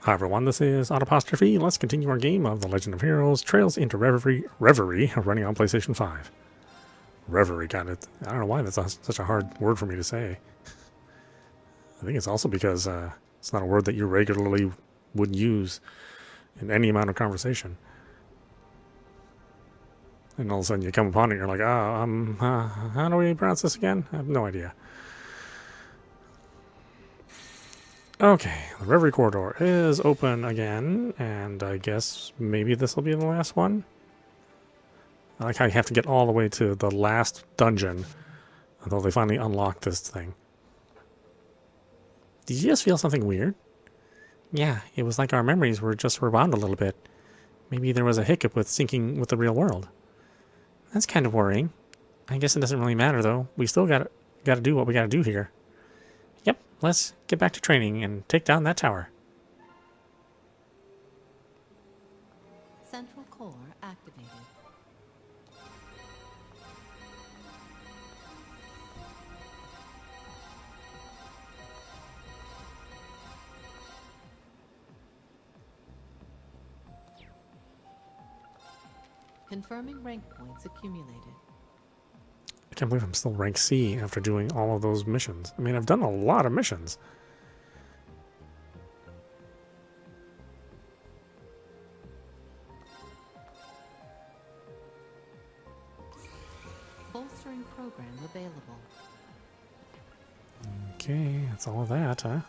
Hi everyone, this is audap. Let's continue our game of The Legend of Heroes Trails into Reverie, running on PlayStation 5. Reverie, God, I don't know why that's such a hard word for me to say. I think it's also because it's not a word that you regularly would use in any amount of conversation. And all of a sudden you come upon it and you're like, how do we pronounce this again? I have no idea. Okay, the Reverie Corridor is open again, and I guess maybe this will be the last one. I like how you have to get all the way to the last dungeon until they finally unlock this thing. Did you just feel something weird? Yeah, it was like our memories were just rewound a little bit. Maybe there was a hiccup with syncing with the real world. That's kind of worrying. I guess it doesn't really matter though. We still gotta do what we gotta do here. Yep, let's get back to training and take down that tower. Central core activated. Confirming rank points accumulated. I can't believe I'm still rank C after doing all of those missions. I mean, I've done a lot of missions. Bolstering program available. Okay, that's all of that, huh?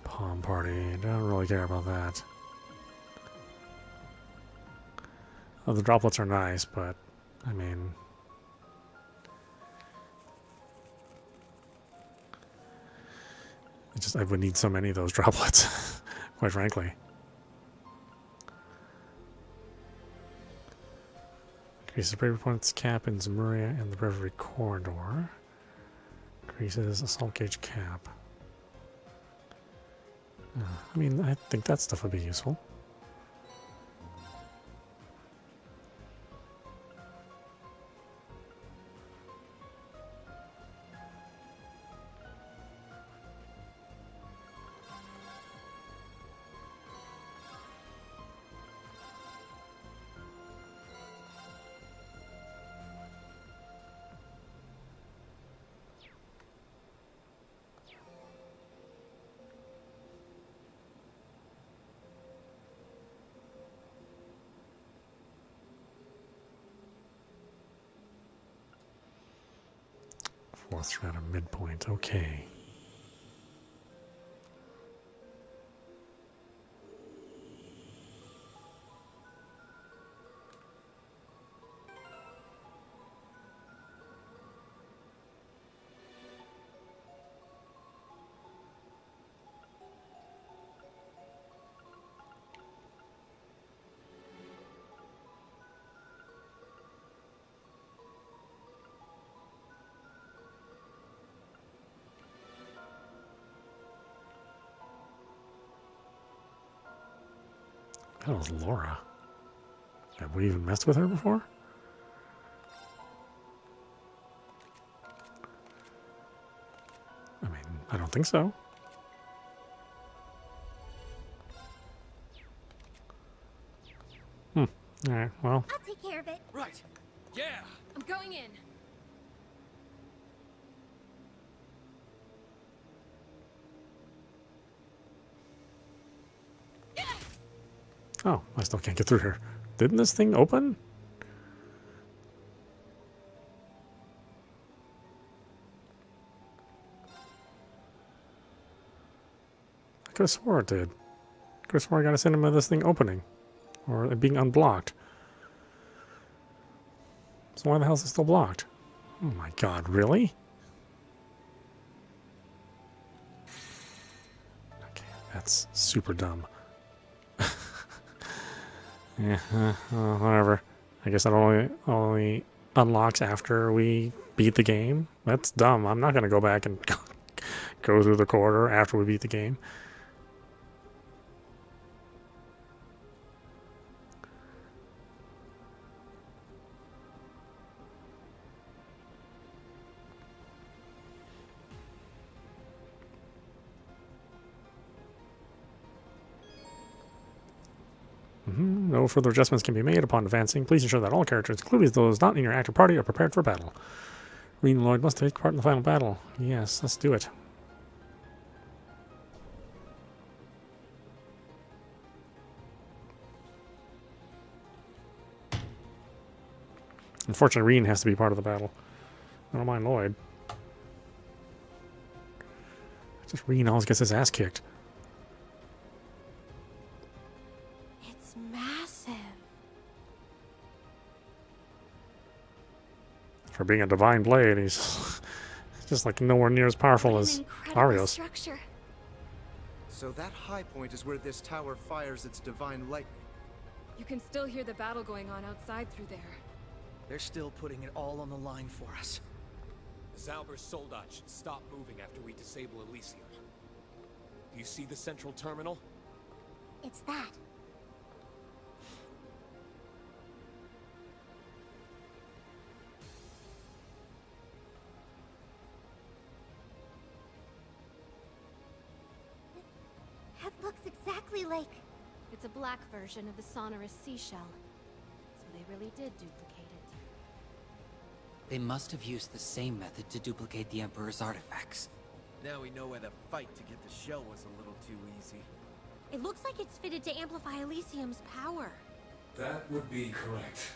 Palm party, don't really care about that. Oh, the droplets are nice, but I mean, I would need so many of those droplets, quite frankly. Increases brave points cap in Zemuria and the Reverie Corridor. Increases assault gauge cap. I mean, I think that stuff would be useful. Fourth shroud of midpoint, okay. That was Laura. Have we even messed with her before? I mean, I don't think so. Alright, well. I'll take care of it. Right. Yeah. I'm going in. Oh, I still can't get through here. Didn't this thing open? I could have swore it did. I could have swore I got a cinema of this thing opening. Or it being unblocked. So why the hell is it still blocked? Oh my god, really? Okay, that's super dumb. Yeah, whatever. I guess that only unlocks after we beat the game. That's dumb. I'm not going to go back and go through the corridor after we beat the game. No further adjustments can be made upon advancing. Please ensure that all characters, including those not in your active party, are prepared for battle. Rean and Lloyd must take part in the final battle. Yes, let's do it. Unfortunately, Rean has to be part of the battle. I don't mind Lloyd. Just Rean always gets his ass kicked. It's massive. For being a divine blade, he's just like nowhere near as powerful as Ario's. Structure. So that high point is where this tower fires its divine lightning. You can still hear the battle going on outside through there. They're still putting it all on the line for us. Zalber's soldat should stop moving after we disable Elysium. Do you see the central terminal? It's that. That looks exactly like... It's a black version of the sonorous seashell. So they really did duplicate it. They must have used the same method to duplicate the Emperor's artifacts. Now we know why the fight to get the shell was a little too easy. It looks like it's fitted to amplify Elysium's power. That would be correct.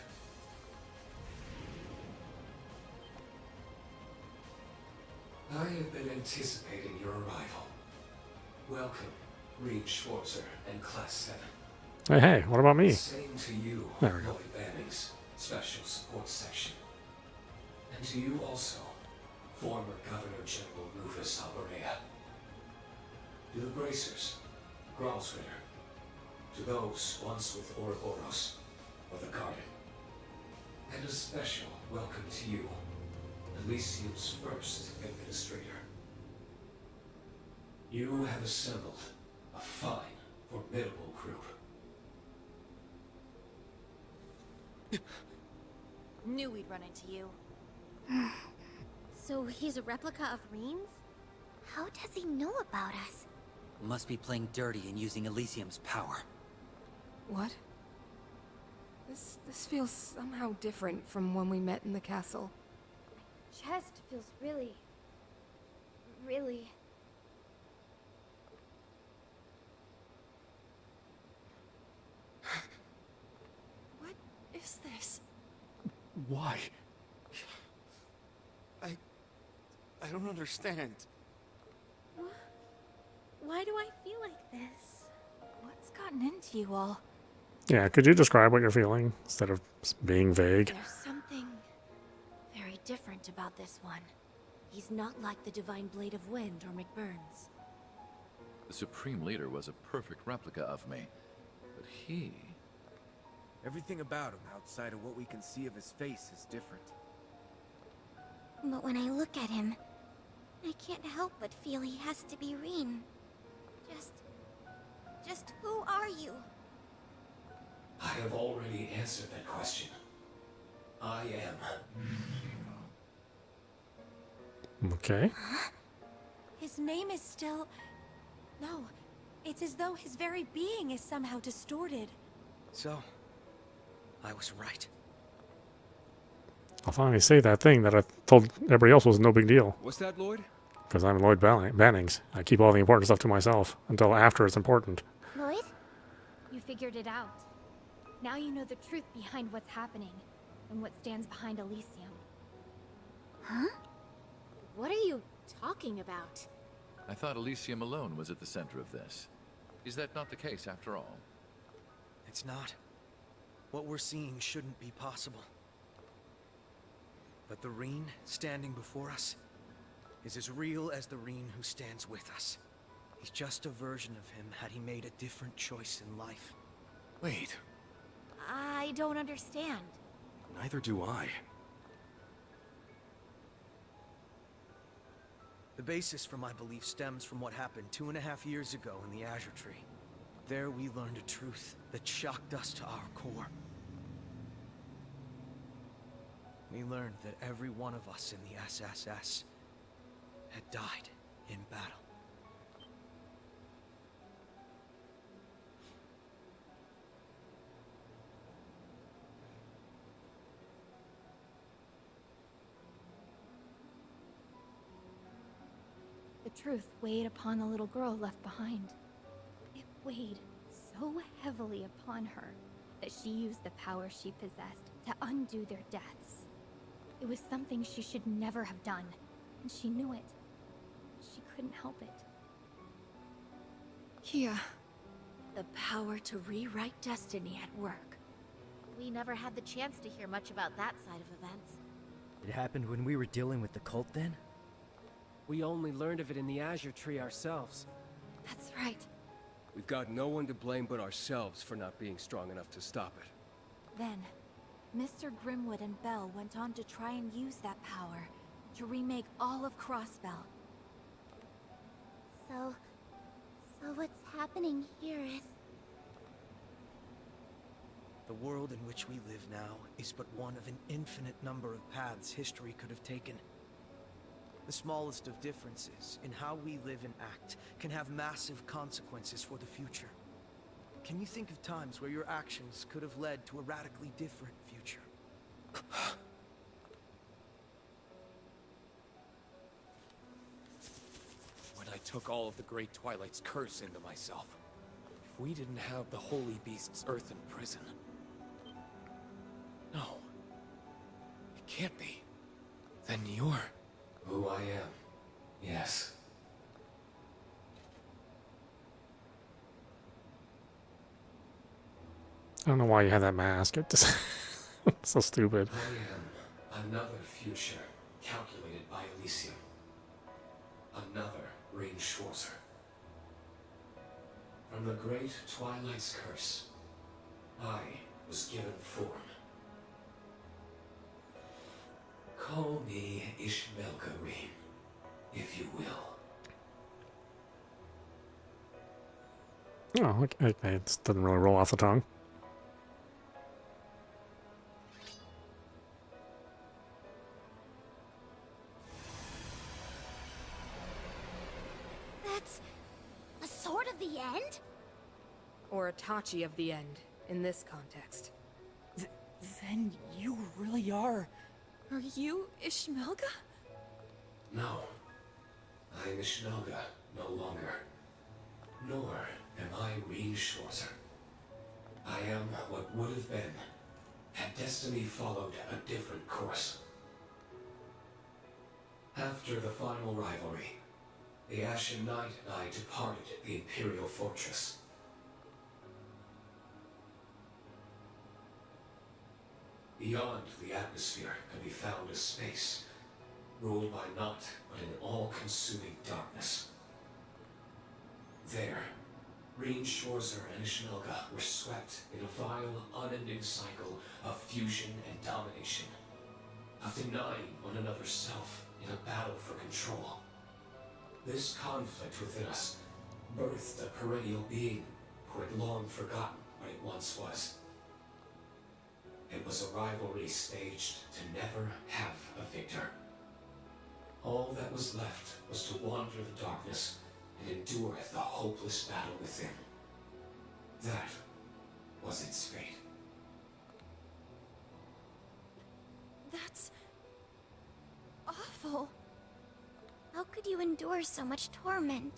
I have been anticipating your arrival. Welcome, Rean Schwarzer and Class 7. Hey, what about me? Same to you, There we go. Lloyd Bannings, Special Support Section. And to you also, former Governor General Rufus Alberea. To the Bracers, Gralsritter. To those once with Ouroboros, or the Garden. And a special welcome to you, Elysium's first administrator. You have assembled a fine, formidable group. Knew we'd run into you. So he's a replica of Rean's? How does he know about us? Must be playing dirty and using Elysium's power. What? This feels somehow different from when we met in the castle. Chest feels really... What is this? Why? I don't understand. Why do I feel like this? What's gotten into you all? Yeah, could you describe what you're feeling instead of being vague? There's something very different about this one. He's not like the Divine Blade of Wind or McBurn's. The Supreme Leader was a perfect replica of me, but he... Everything about him outside of what we can see of his face is different. But when I look at him, I can't help but feel he has to be Rean. Just who are you? I have already answered that question. I am. Okay. His name is still... No, it's as though his very being is somehow distorted. So, I was right. I'll finally say that thing that I told everybody else was no big deal. What's that, Lloyd? Because I'm Lloyd Bannings. I keep all the important stuff to myself until after it's important. Lloyd? You figured it out. Now you know the truth behind what's happening and what stands behind Elysium. Huh? What are you talking about? I thought Elysium alone was at the center of this. Is that not the case after all? It's not. What we're seeing shouldn't be possible. But the Rean standing before us is as real as the Rean who stands with us. He's just a version of him had he made a different choice in life. Wait, I don't understand. neither do I. The basis for my belief stems from what happened 2.5 years ago in the Azure Tree. There we learned a truth that shocked us to our core. We learned that every one of us in the SSS had died in battle. truth weighed upon the little girl left behind. It weighed so heavily upon her that she used the power she possessed to undo their deaths. It was something she should never have done, and she knew it. She couldn't help it. Kia. The power to rewrite destiny at work. We never had the chance to hear much about that side of events. It happened when we were dealing with the cult then? We only learned of it in the Azure Tree ourselves. That's right. We've got no one to blame but ourselves for not being strong enough to stop it. Then, Mr. Grimwood and Bell went on to try and use that power to remake all of Crossbell. So what's happening here is... The world in which we live now is but one of an infinite number of paths history could have taken. The smallest of differences in how we live and act can have massive consequences for the future. Can you think of times where your actions could have led to a radically different future? When I took all of the Great Twilight's curse into myself, if we didn't have the Holy Beast's earthen prison... No. It can't be. Then you're... Who I am, yes. I don't know why you had that mask. It just so stupid. I am another future calculated by Elysium. Another Rean Schwarzer. From the Great Twilight's curse, I was given form. Call me Ishmelka Rean, if you will. Oh, okay. It just doesn't really roll off the tongue. That's a sword of the end? Or a Tachi of the end, in this context. Then you really are... Are you Ishmelga? No. I am Ishmelga no longer. Nor am I Rean Schwarzer. I am what would have been had destiny followed a different course. After the final rivalry, the Ashen Knight and I departed the Imperial Fortress. Beyond the atmosphere can be found a space, ruled by naught but an all-consuming darkness. There, Rean Schwarzer and Ishmelga were swept in a vile, unending cycle of fusion and domination, of denying one another self in a battle for control. This conflict within us birthed a perennial being who had long forgotten what it once was. It was a rivalry staged to never have a victor. All that was left was to wander the darkness and endure the hopeless battle within. That was its fate. That's... awful. How could you endure so much torment?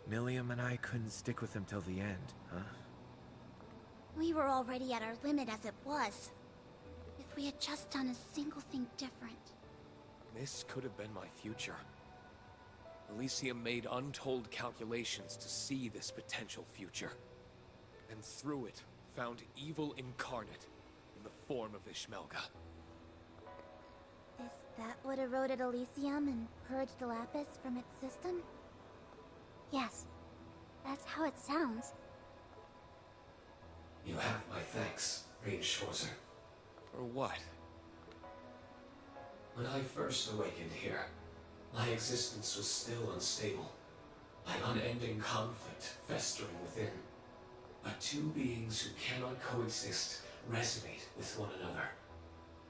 Milliam and I couldn't stick with him till the end, huh? We were already at our limit as it was. If we had just done a single thing different. This could have been my future. Elysium made untold calculations to see this potential future. And through it, found evil incarnate in the form of Ishmelga. Is that what eroded Elysium and purged Lapis from its system? Yes, that's how it sounds. You have my thanks, Rean Schwarzer. For what? When I first awakened here, my existence was still unstable. My unending conflict festering within. But two beings who cannot coexist resonate with one another.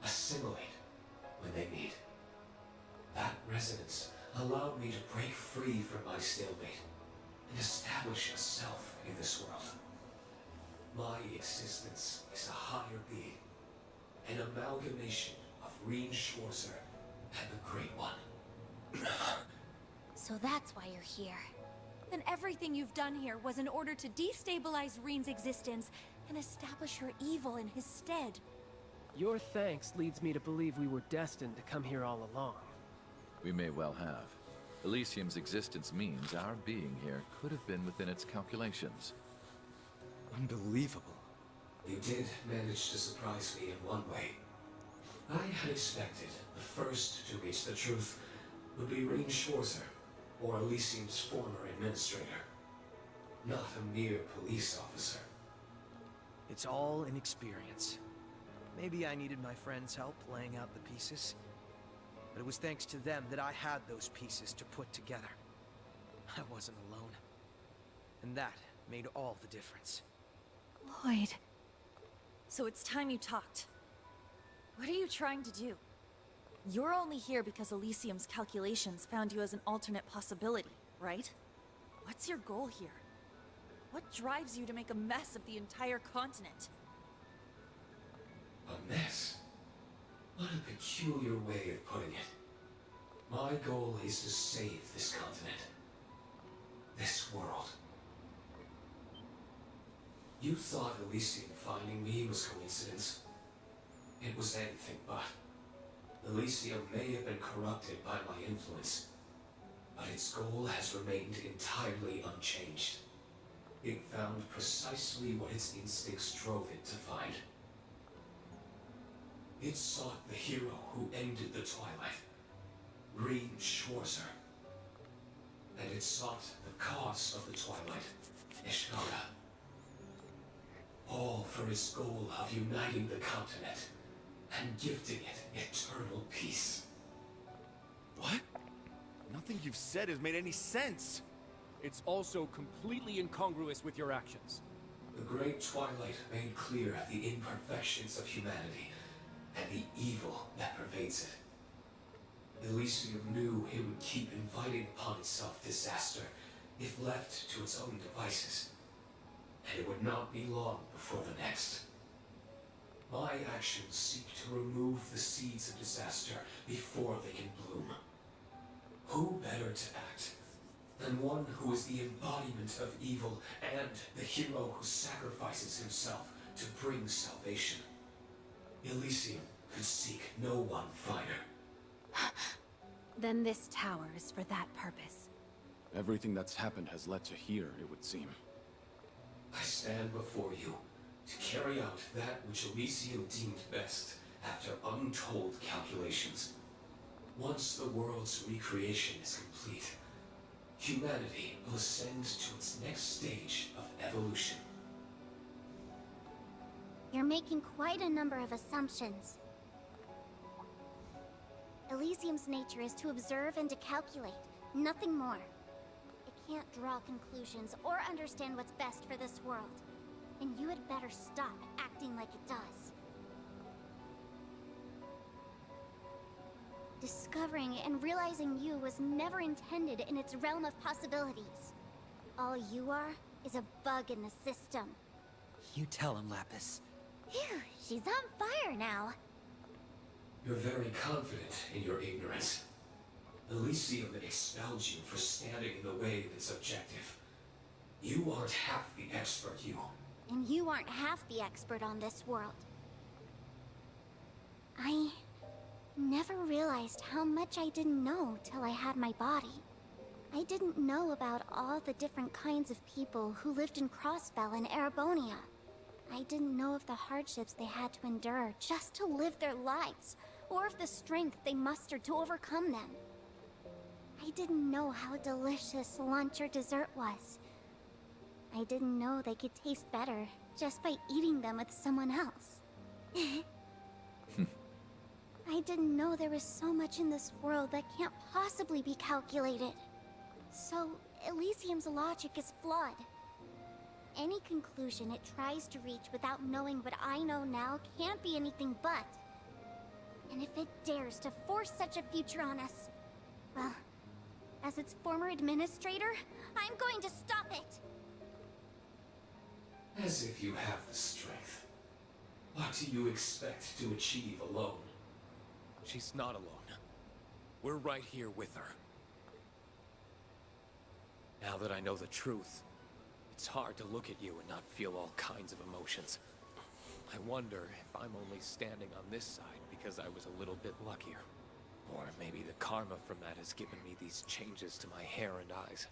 Assimilate when they meet. That resonance allowed me to break free from my stalemate and establish a self in this world. My existence is a higher being, an amalgamation of Rean Schwarzer and the Great One. So that's why you're here. Then everything you've done here was in order to destabilize Rean's existence and establish your evil in his stead. Your thanks leads me to believe we were destined to come here all along. We may well have. Elysium's existence means our being here could have been within its calculations. Unbelievable. You did manage to surprise me in one way. I had expected the first to reach the truth would be Rean Schwarzer, or Elysium's former administrator, not a mere police officer. It's all an experience. Maybe I needed my friends' help laying out the pieces, but it was thanks to them that I had those pieces to put together. I wasn't alone, and that made all the difference. Lloyd. So it's time you talked. What are you trying to do? You're only here because Elysium's calculations found you as an alternate possibility, right? What's your goal here? What drives you to make a mess of the entire continent? A mess? What a peculiar way of putting it. My goal is to save this continent. This world. You thought Elysium finding me was coincidence. It was anything but. Elysium may have been corrupted by my influence, but its goal has remained entirely unchanged. It found precisely what its instincts drove it to find. It sought the hero who ended the Twilight, Rean Schwarzer. And it sought the cause of the Twilight, Ishgara. All for its goal of uniting the continent and gifting it eternal peace. What? Nothing you've said has made any sense. It's also completely incongruous with your actions. The Great Twilight made clear the imperfections of humanity and the evil that pervades it. Elysium knew it would keep inviting upon itself disaster if left to its own devices, and it would not be long before the next. My actions seek to remove the seeds of disaster before they can bloom. Who better to act than one who is the embodiment of evil and the hero who sacrifices himself to bring salvation? Elysium could seek no one finer. Then this tower is for that purpose. Everything that's happened has led to here, it would seem. I stand before you to carry out that which Elysium deemed best after untold calculations. Once the world's recreation is complete, humanity will ascend to its next stage of evolution. You're making quite a number of assumptions. Elysium's nature is to observe and to calculate, nothing more. It can't draw conclusions or understand what's best for this world. And you had better stop acting like it does. Discovering and realizing you was never intended in its realm of possibilities. All you are is a bug in the system. You tell him, Lapis. Phew, she's on fire now. You're very confident in your ignorance. Elysium expelled you for standing in the way of its objective. You aren't half the expert, you. And you aren't half the expert on this world. I never realized how much I didn't know till I had my body. I didn't know about all the different kinds of people who lived in Crossbell and Erebonia. I didn't know of the hardships they had to endure just to live their lives, or of the strength they mustered to overcome them. I didn't know how delicious lunch or dessert was. I didn't know they could taste better just by eating them with someone else. I didn't know there was so much in this world that can't possibly be calculated. So, Elysium's logic is flawed. Any conclusion it tries to reach without knowing what I know now can't be anything but. And if it dares to force such a future on us, well, as its former administrator, I'm going to stop it! As if you have the strength. What do you expect to achieve alone? She's not alone. We're right here with her. Now that I know the truth, it's hard to look at you and not feel all kinds of emotions. I wonder if I'm only standing on this side because I was a little bit luckier. Or maybe the karma from that has given me these changes to my hair and eyes.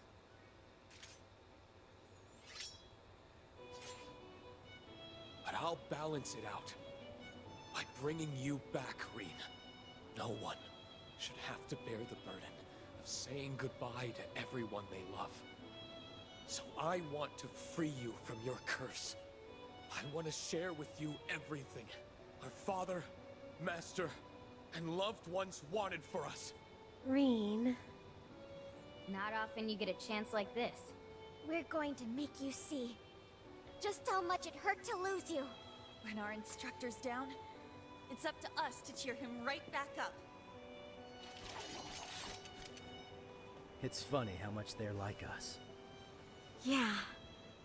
But I'll balance it out by bringing you back, Rean. No one should have to bear the burden of saying goodbye to everyone they love. So I want to free you from your curse. I want to share with you everything our father, master, and loved ones wanted for us. Rean. Not often you get a chance like this. We're going to make you see just how much it hurt to lose you. When our instructor's down, it's up to us to cheer him right back up. It's funny how much they're like us. Yeah.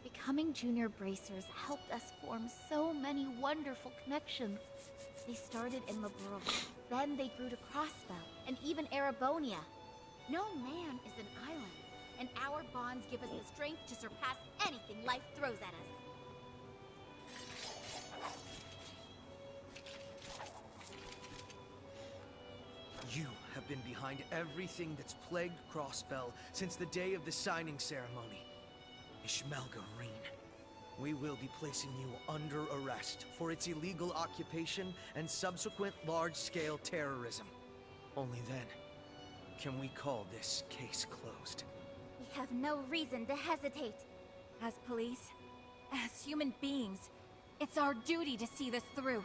Becoming junior bracers helped us form so many wonderful connections. They started in Liberal, then they grew to Crossbell, and even Erebonia. No man is an island, and our bonds give us the strength to surpass anything life throws at us. You have been behind everything that's plagued Crossbell since the day of the signing ceremony. Ishmelga Rean, we will be placing you under arrest for its illegal occupation and subsequent large-scale terrorism. Only then can we call this case closed. We have no reason to hesitate. As police, as human beings, it's our duty to see this through.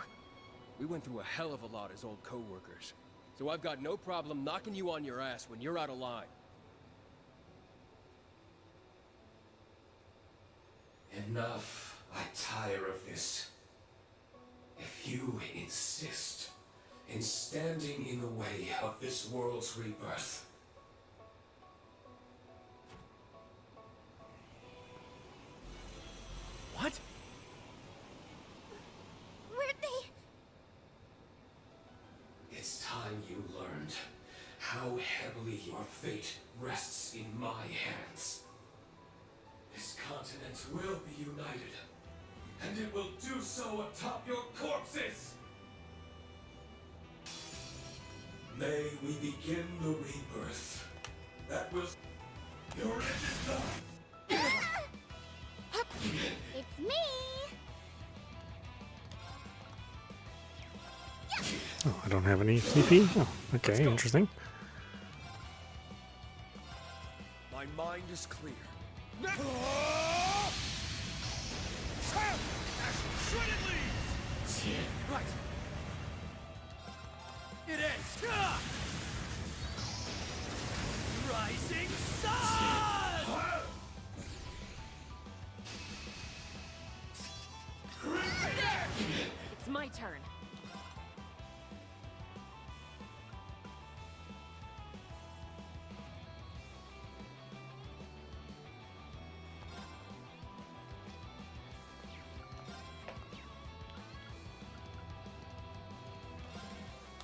We went through a hell of a lot as old co-workers, so I've got no problem knocking you on your ass when you're out of line. Enough. I tire of this. If you insist in standing in the way of this world's rebirth, What? Where'd they... it's time you learned how heavily your fate rests in my hands. This continent will be united, and it will do so atop your corpses! May we begin the rebirth that will... Your end is done! It's me! Oh, I don't have any CP? Oh, okay, interesting. My mind is clear. Shredded leaves! Right. It ends! Rising sun! It's my turn.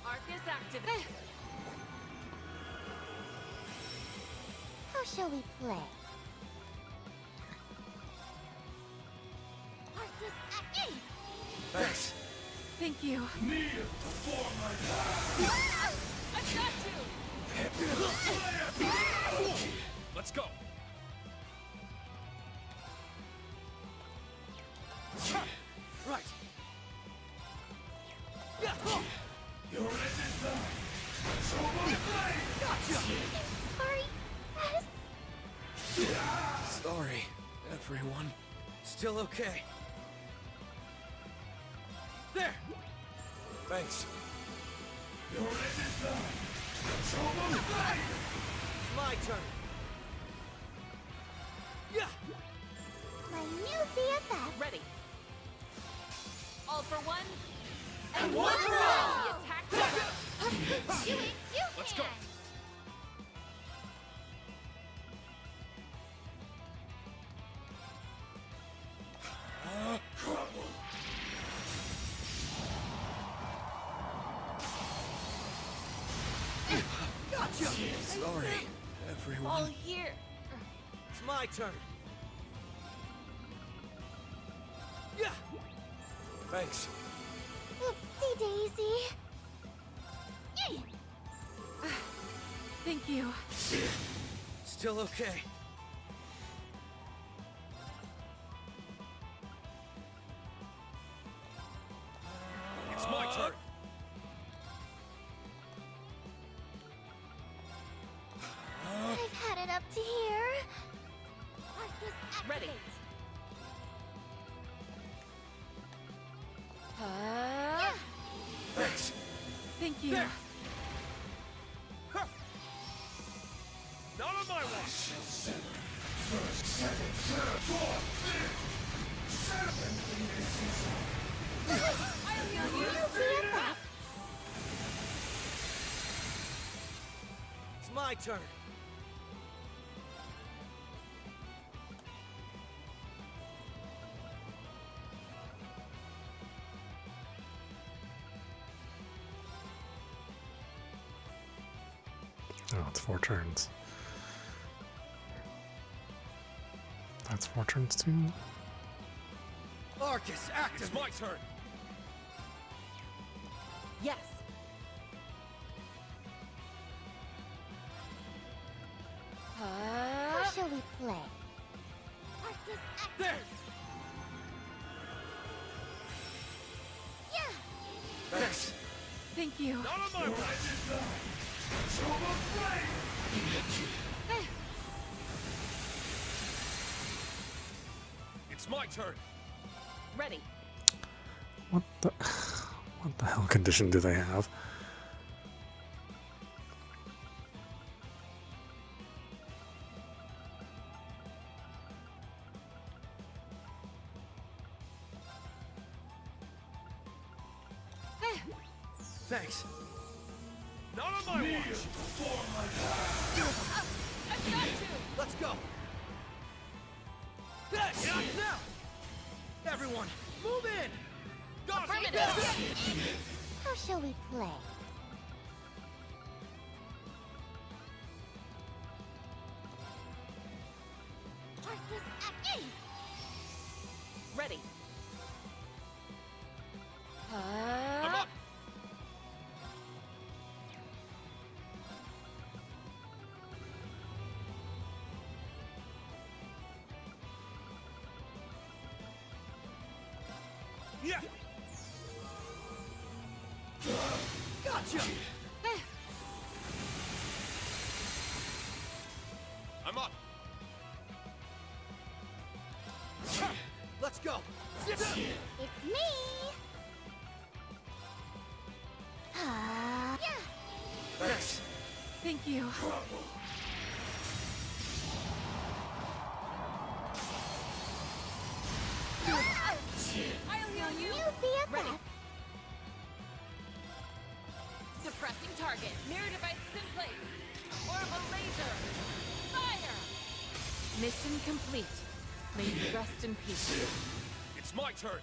Arc is activated. How shall we play? Thanks. Thank you. Kneel before my path! I've got you! Let's go. Right. Your end is done! Show me flame! Gotcha! Sorry, Sorry, everyone. Still okay. There! Thanks. Your end is done! Show me flame! It's my turn. Yeah! my new BFF. Ready. All for one. And one for all! The attack down. Do it, you Let's can! go. Crumble! Gotcha! Gotcha! Sorry, everyone. All here. It's my turn. Yeah! Thanks. Oopsie daisy. Thank you. Still okay. It's my turn. I've had it up to here. Ready. Thanks. Thank you. There. Not on my watch. First, second, third, fourth, fifth, It's my turn. Oh, it's 4 turns. That's 4 turns too. Arcus, active. It's my turn. Yes. How shall we play? There. Yeah. Thanks. Thank you. Not on my watch. It's my turn. Ready. What the hell condition do they have? Thanks. Not on my watch. I've got you. Let's go. Yes, now. Everyone, move in. Got it. How shall we play? Ready. I'm up. Yeah. Gotcha. I'm up. Let's go. It's me. Yeah. Thanks. Thank you. I'll heal you. You BFF. Ready. Suppressing target. Mirror devices in place. Orbital laser. Fire! Mission complete. May you rest in peace. It's my turn.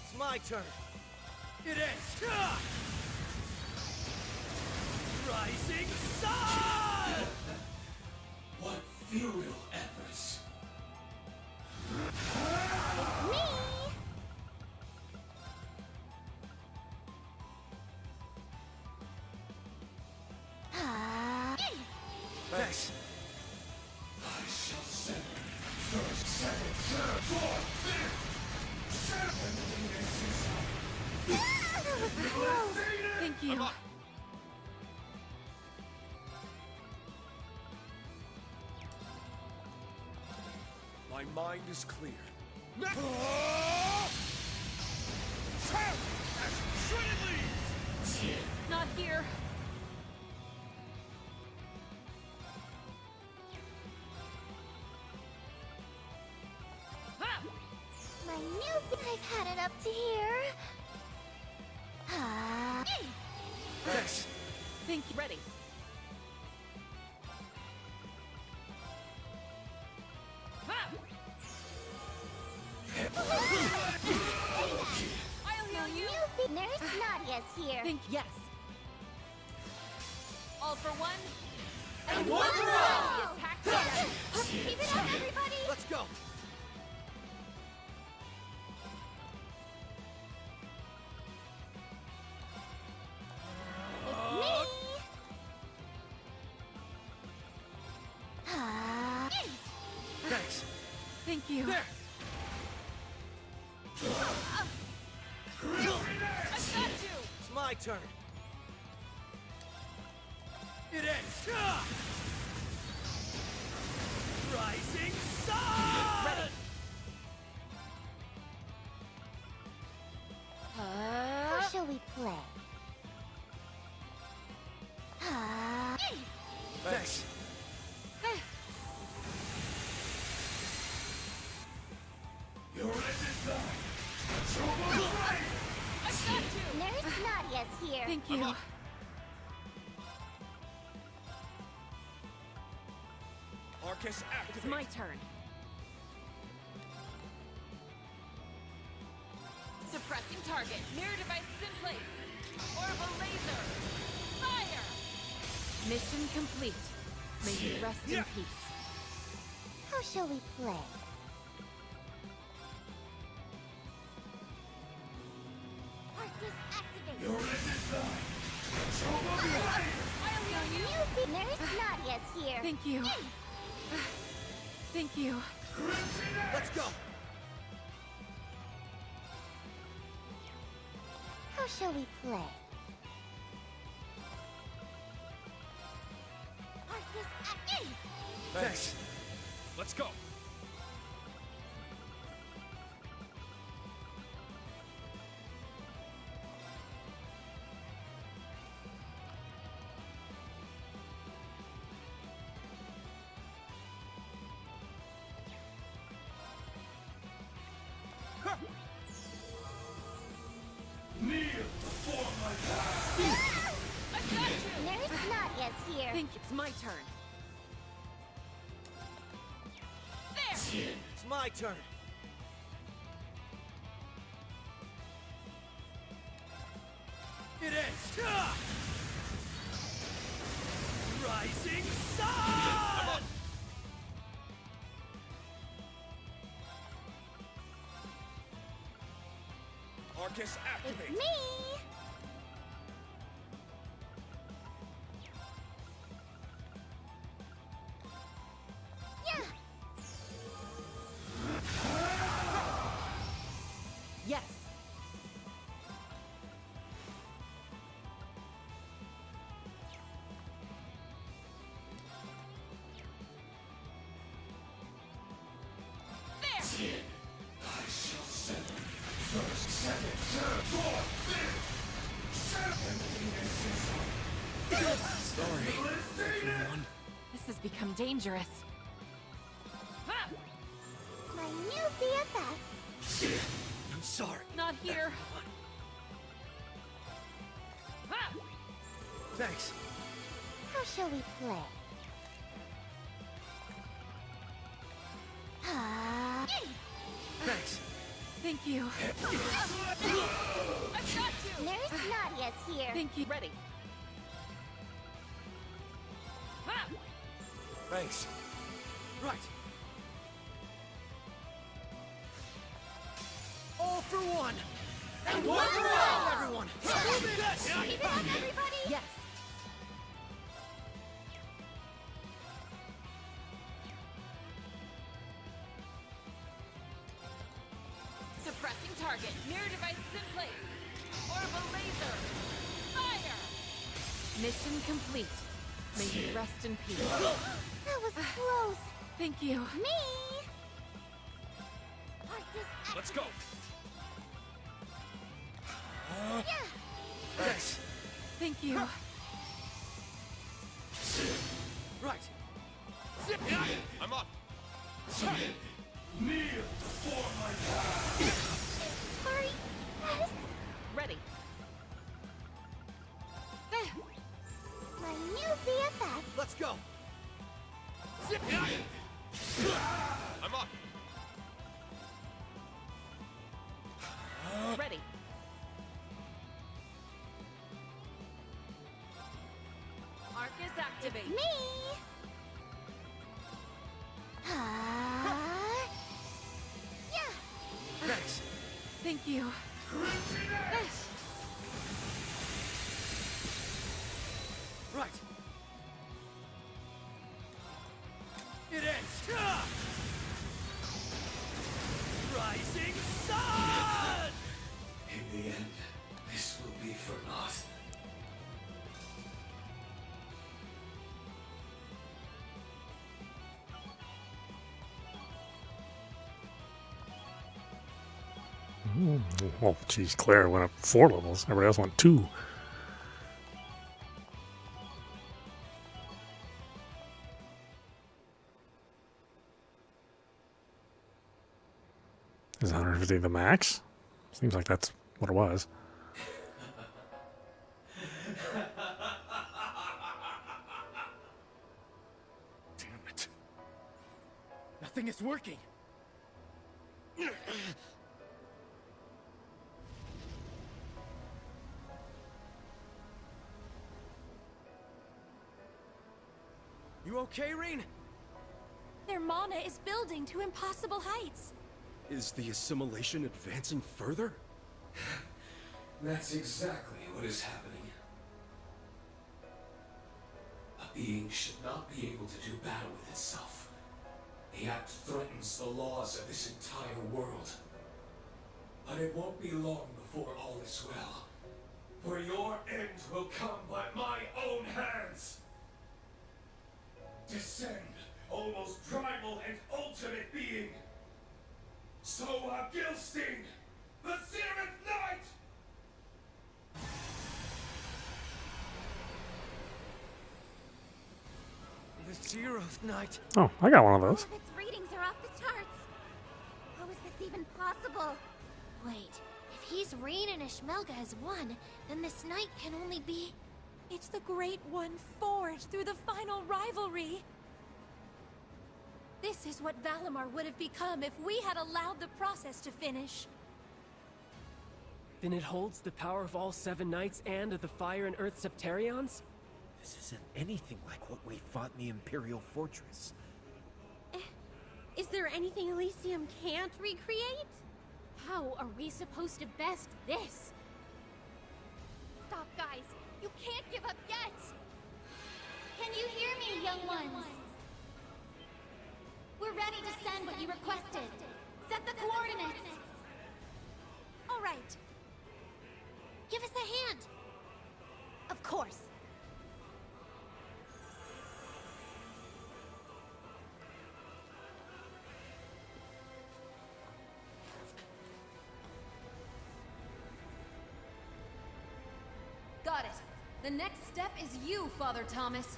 It's my turn. It is. Rising sun! What futile efforts. Me. Thanks. I shall send first, second, third, fourth, fifth. Thank you. I'm up. My mind is clear. Shredded leaves! Not here. My new. I've had it up to here. Thanks. Thank you. Ready. There's Nadia's here. Think yes. All for one. And one for all! The attack done. Keep it up, everybody! Let's go! It's me! Thanks. Thank you. There! I got you! It's my turn. It ends. Rising sun! Ready. How shall we play? Thanks. Your end is nigh. I got you! Nurse Nadia's here. Thank you. Arcus, activate. It's my turn. Suppressing target. Mirror devices in place. Orbital laser. Fire! Mission complete. May you rest in peace. How shall we play? Arcus, activate. Your end is nigh. Nurse Nadia's here. Thank you. Thank you. Let's go. How shall we play? Arcus, activate. Thanks. Let's go. Kneel before my path. I got you! Nurse Nadia's here. Think it's my turn. There! It's my turn. It ends. Rising sun! Arcus, activate. It's me. Yeah. Yes. There! I shall send first, second, third, fourth, fifth. Sorry, everyone. This has become dangerous. Ha! My new BFF. I'm sorry. Not here. Ha! Thanks. How shall we play? Thanks. Thank you. I got you! Nurse Nadia's here. Thank you. Ready. Ha! Thanks. Right. All for one. And one for all! Everyone. Keep it up, everybody! Yes. Suppressing target. Mirror devices in place. Orbital laser. Fire! Mission complete. May you rest in peace. That was close. Thank you. Me. Arcus, Let's go. yeah. Thanks. Thank you. Right. I'm up. Kneel before my path. Sorry. Yes. Ready. My new BFF. Let's go. I'm up. Ready. activate. Me! Yeah! Thanks. Thank you. Right. It ends. Rising sun! In the end, this will be for naught. Well, geez, Claire went up 4 levels. Everybody else went 2. Is 150 the max? Seems like that's what it was. Damn it. Nothing is working. You okay, Rean? Their mana is building to impossible heights. Is the assimilation advancing further? That's exactly what is happening. A being should not be able to do battle with itself. The act threatens the laws of this entire world. But it won't be long before all is well. For your end will come by my own hands. Descend, almost primal and ultimate being. Soa Gilsting, the Searing Knight! The Zeroth Knight. Oh, I got one of those. All of its readings are off the charts. How is this even possible? Wait, if he's Rean and Ishmelga as one, then this knight can only be... It's the Great One forged through the final rivalry. This is what Valimar would have become if we had allowed the process to finish. Then it holds the power of all 7 knights and of the Fire and Earth Septarions? This isn't anything like what we fought in the Imperial Fortress. Is there anything Elysium can't recreate? How are we supposed to best this? Stop, guys! You can't give up yet! Can you hear me, young ones? We're ready to send what you requested. Set the coordinates! All right. Give us a hand! Of course. Got it. The next step is you, Father Thomas.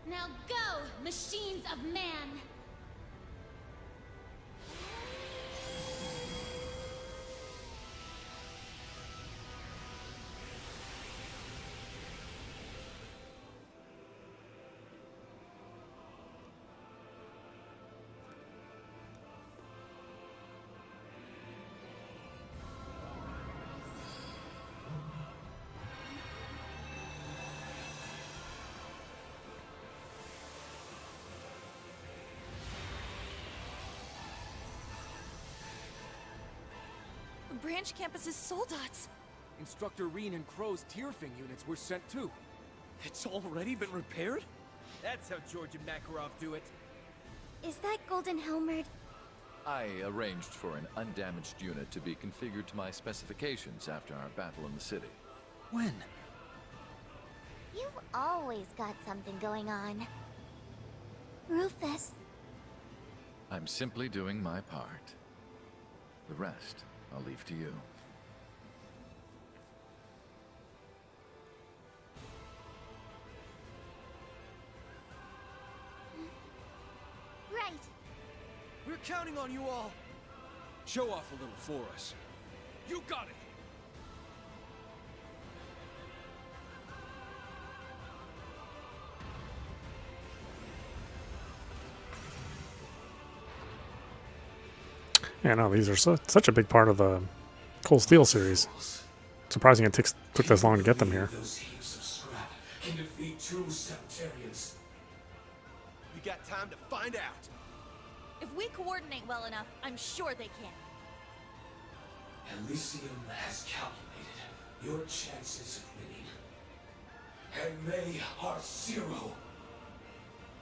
Now go, machines of man! Branch campus's soldats. Instructor Rean and Crow's Tierfing units were sent too. It's already been repaired? That's how George and Makarov do it. Is that Golden Helmered? I arranged for an undamaged unit to be configured to my specifications after our battle in the city. When? You've always got something going on. Rufus. I'm simply doing my part. The rest, I'll leave to you. Right. We're counting on you all. Show off a little for us. You got it! Yeah, no, these are such a big part of the Cold Steel series. Surprising it took this long to get them here. Those heaps of scrap can defeat true Septarians. You got time to find out. If we coordinate well enough, I'm sure they can. Elysium has calculated your chances of winning. And they are 0.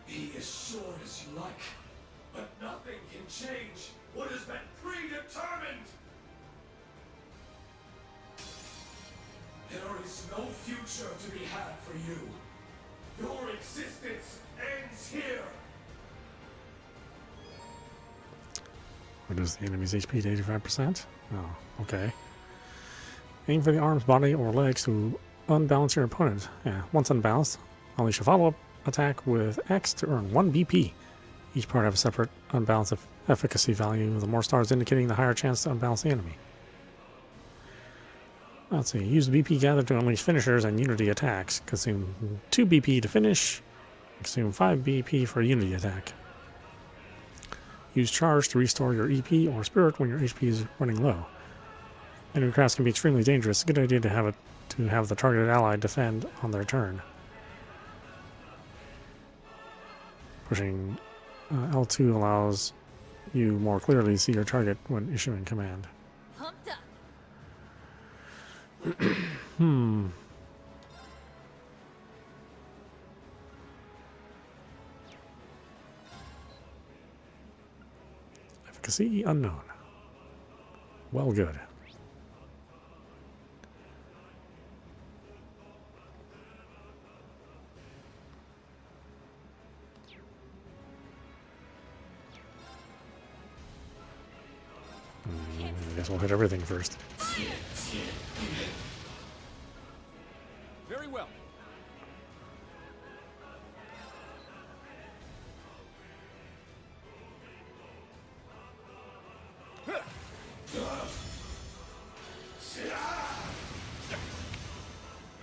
Be as sure as you like, but nothing can change what has been predetermined. There is no future to be had for you. Your existence ends here. Reduce the enemy's HP to 85%. Oh, okay. Aim for the arms, body, or legs to unbalance your opponent. Yeah, once unbalanced, unleash a follow-up attack with X to earn 1 BP. Each part have a separate unbalanced efficacy value, the more stars indicating the higher chance to unbalance the enemy. Let's see. Use BP gathered to unleash finishers and unity attacks. Consume 2 BP to finish. Consume 5 BP for a unity attack. Use charge to restore your EP or spirit when your HP is running low. Enemy crafts can be extremely dangerous. It's a good idea to have the targeted ally defend on their turn. Pushing L2 allows you more clearly see your target when issuing command. Pumped up. Efficacy unknown. Well, good. I guess we'll hit everything first. Very well.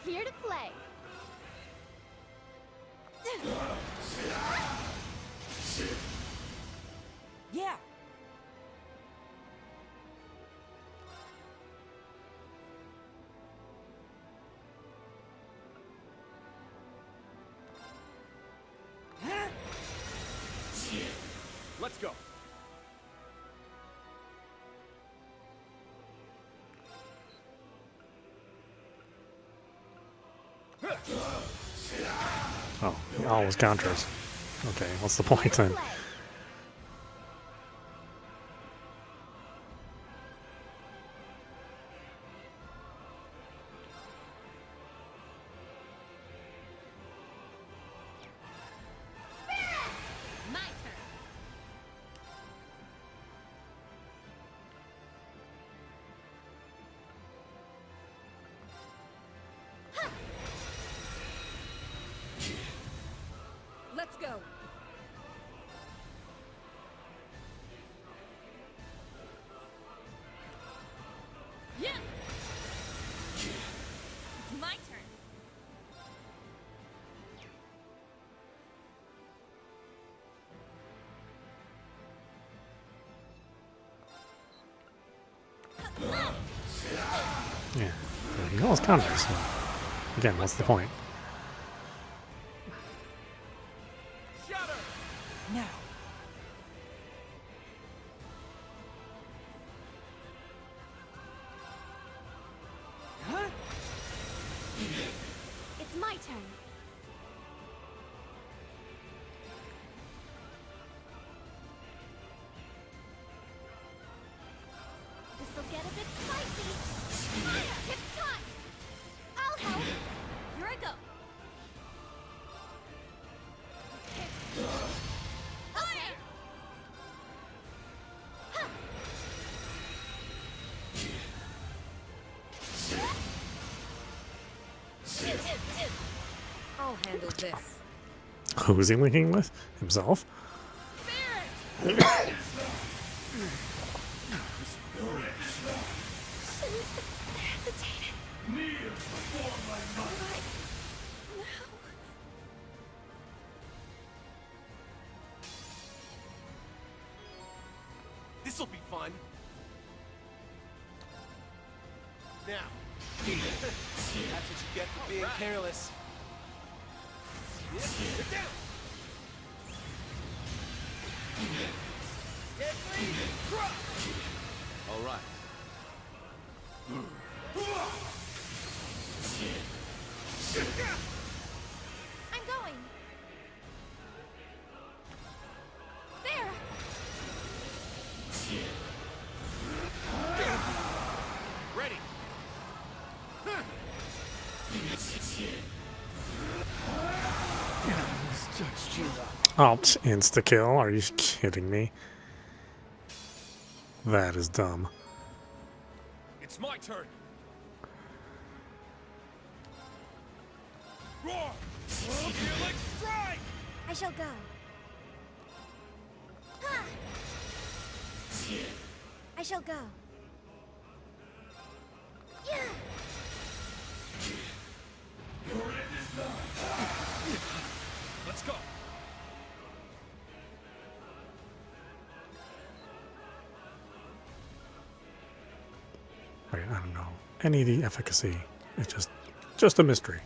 Here to play. Yeah. Let's go. Oh, he always counters. Okay, what's the point then? My turn. Let's go. Yeah. It's my turn. Yeah, he always counters. So again, what's the point? Now. Huh? It's my turn. This'll get a bit spicy. It's time. I'll help. Here I go. Okay. I'll handle this. Who is he linking with? Himself? This'll be fun. Now. That's what you get for being careless. Get down! Get free! Drop! All right. I'm going. There. Ready. Oh, insta kill. Are you kidding me? That is dumb. It's my turn. Roar! Like strike! I shall go. Ha! I shall go. Yeah! Let's go. Right, I don't know. Any of the efficacy. It's just a mystery.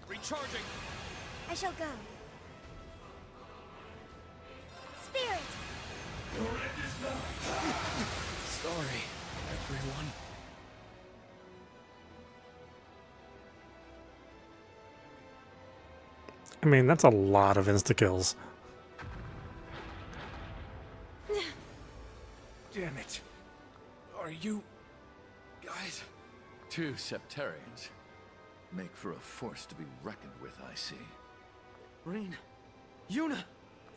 Recharging. I shall go. Spirit! Sorry, everyone. I mean, that's a lot of insta-kills. Damn it. Are you guys? Two Septarians. Make for a force to be reckoned with, I see. Rean. Yuna!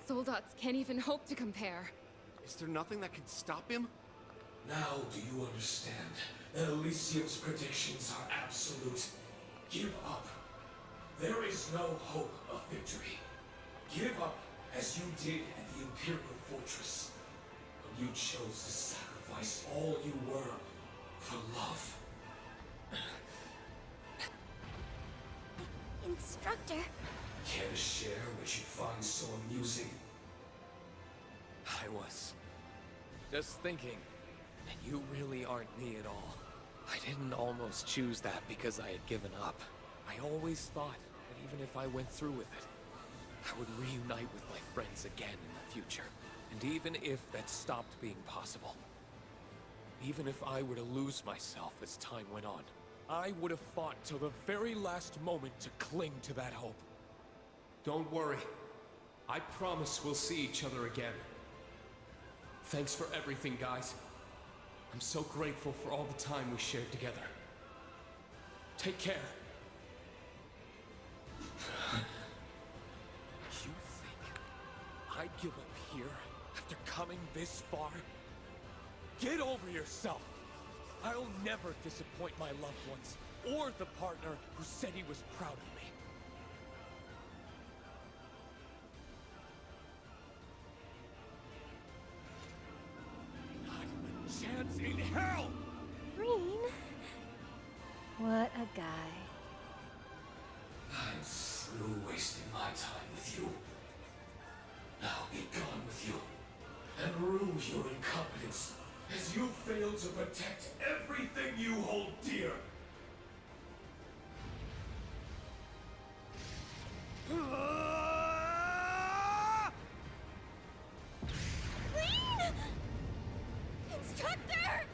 Soldats can't even hope to compare. Is there nothing that can stop him? Now do you understand that Elysium's predictions are absolute? Give up. There is no hope of victory. Give up as you did at the Imperial Fortress. When you chose to sacrifice all you were for love. Instructor. Care to share what you find so amusing? I was just thinking that you really aren't me at all. I didn't almost choose that because I had given up. I always thought that even if I went through with it, I would reunite with my friends again in the future. And even if that stopped being possible, even if I were to lose myself as time went on, I would have fought till the very last moment to cling to that hope. Don't worry. I promise we'll see each other again. Thanks for everything, guys. I'm so grateful for all the time we shared together. Take care. You think I'd give up here after coming this far? Get over yourself! I'll never disappoint my loved ones, or the partner who said he was proud of me. Not a chance in hell! Rean. What a guy. I'm through wasting my time with you. Now be gone with you, and rue your incompetence, as you fail to protect everything you hold dear. Rean! Instructor!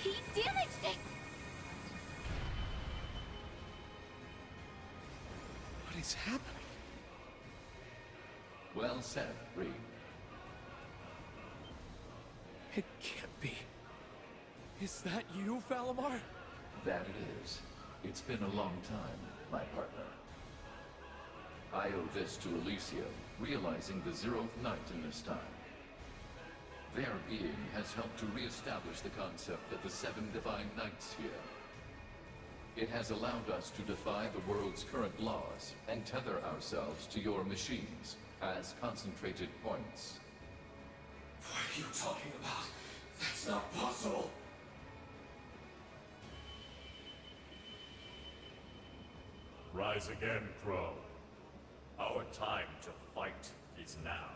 He damaged it! What is happening? Well said, Rean. It can't be. Is that you, Valimar? That it is. It's been a long time, my partner. I owe this to Elysium, realizing the 0th night in this time. Their being has helped to re-establish the concept of the 7 divine knights here. It has allowed us to defy the world's current laws and tether ourselves to your machines as concentrated points. What are you talking about? That's not possible. Rise again, Crow. Our time to fight is now.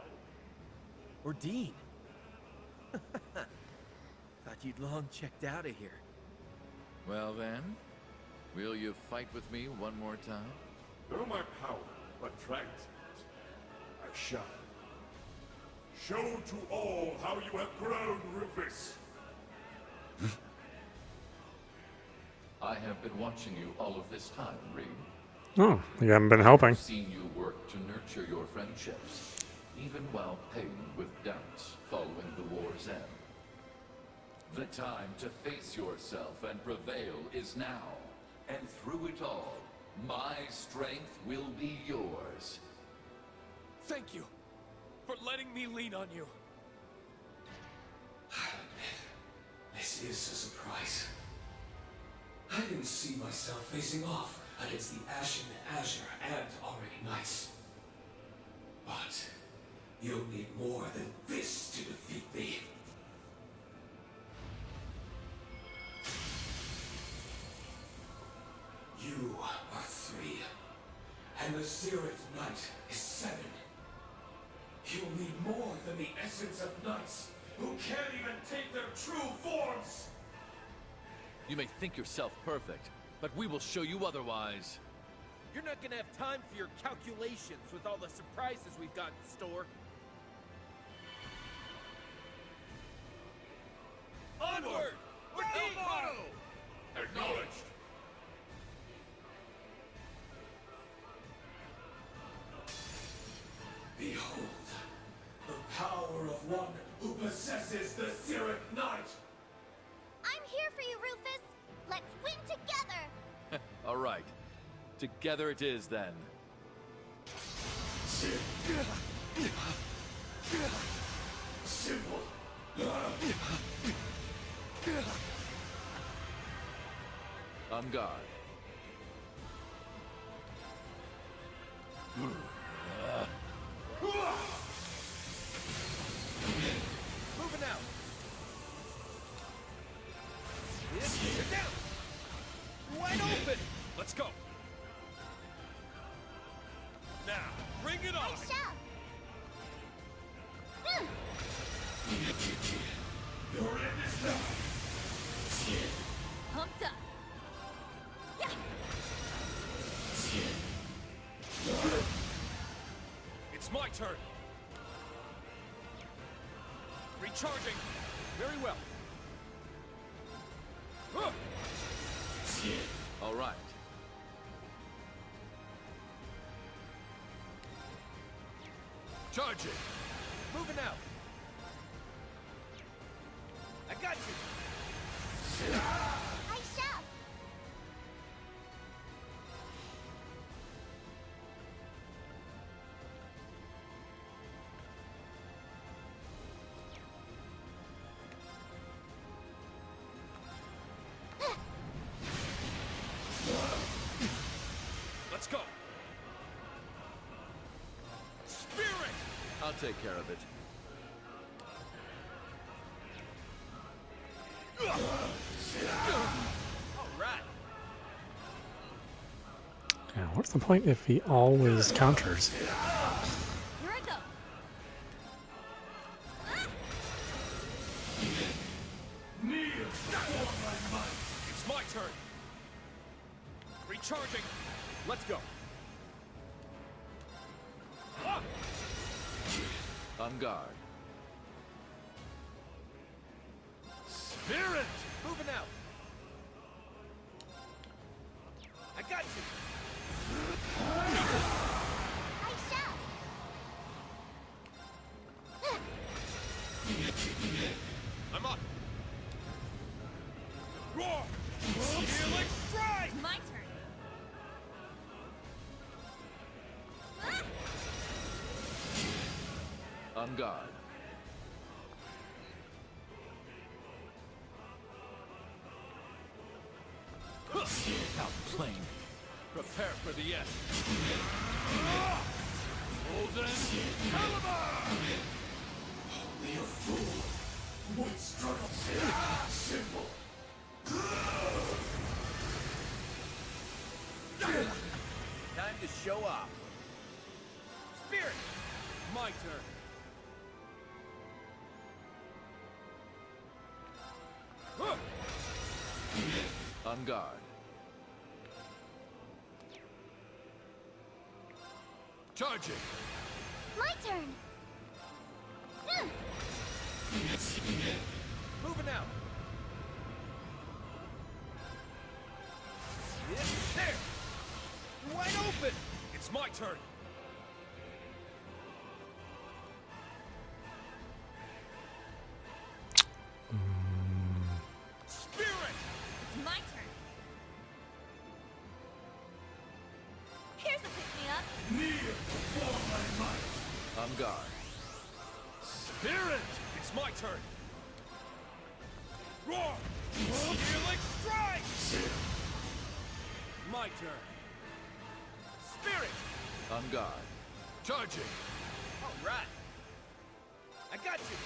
Or Dean. Thought you'd long checked out of here. Well then, will you fight with me one more time? Though my power but transient, I shall. Show to all how you have grown, Rufus. I have been watching you all of this time, Rean. Oh, you haven't been helping. I've seen you work to nurture your friendships, even while paying with doubts following the war's end. The time to face yourself and prevail is now. And through it all, my strength will be yours. Thank you for letting me lean on you. This is a surprise. I didn't see myself facing off against the Ashen Azure and Auric Knights. But you'll need more than this to defeat me. You are 3, and the Zereth Knight is 7. You'll need more than the essence of knights who can't even take their true forms! You may think yourself perfect, but we will show you otherwise. You're not gonna have time for your calculations with all the surprises we've got in store. Onward! Acknowledged. Behold, the power of one who possesses the Zereth Knight! I'm here for you, Rufus. Let's win together. All right. Together it is then. Simple. On guard. Moving out. Get down. Wide open. Let's go. Now, bring it on. I shall. You're in this now. Pumped up. It's my turn. Recharging. Very well. All right. Charging. Moving out. I got you. I shall. Let's go. Spirit. I'll take care of it. All right. Yeah, what's the point if he always counters? Here I go. It's my turn. Recharging. Let's go. On guard. Spirit. Moving out. I got you. I shall. I'm up. Roar. Healing strike. My turn. On guard. Outplaying. Prepare for the end. Golden Caliber! Only a fool would struggle. Simple. Time to show off. Spirit! My turn. On guard. Charging. My turn. Moving out. There! Wide open! It's my turn. Spirit! It's my turn. Here's a pick-me-up. Kneel before my might. On guard. Spirit! It's my turn. Roar! Healing strike! My turn. Spirit! On guard. Charging. All right. I got you.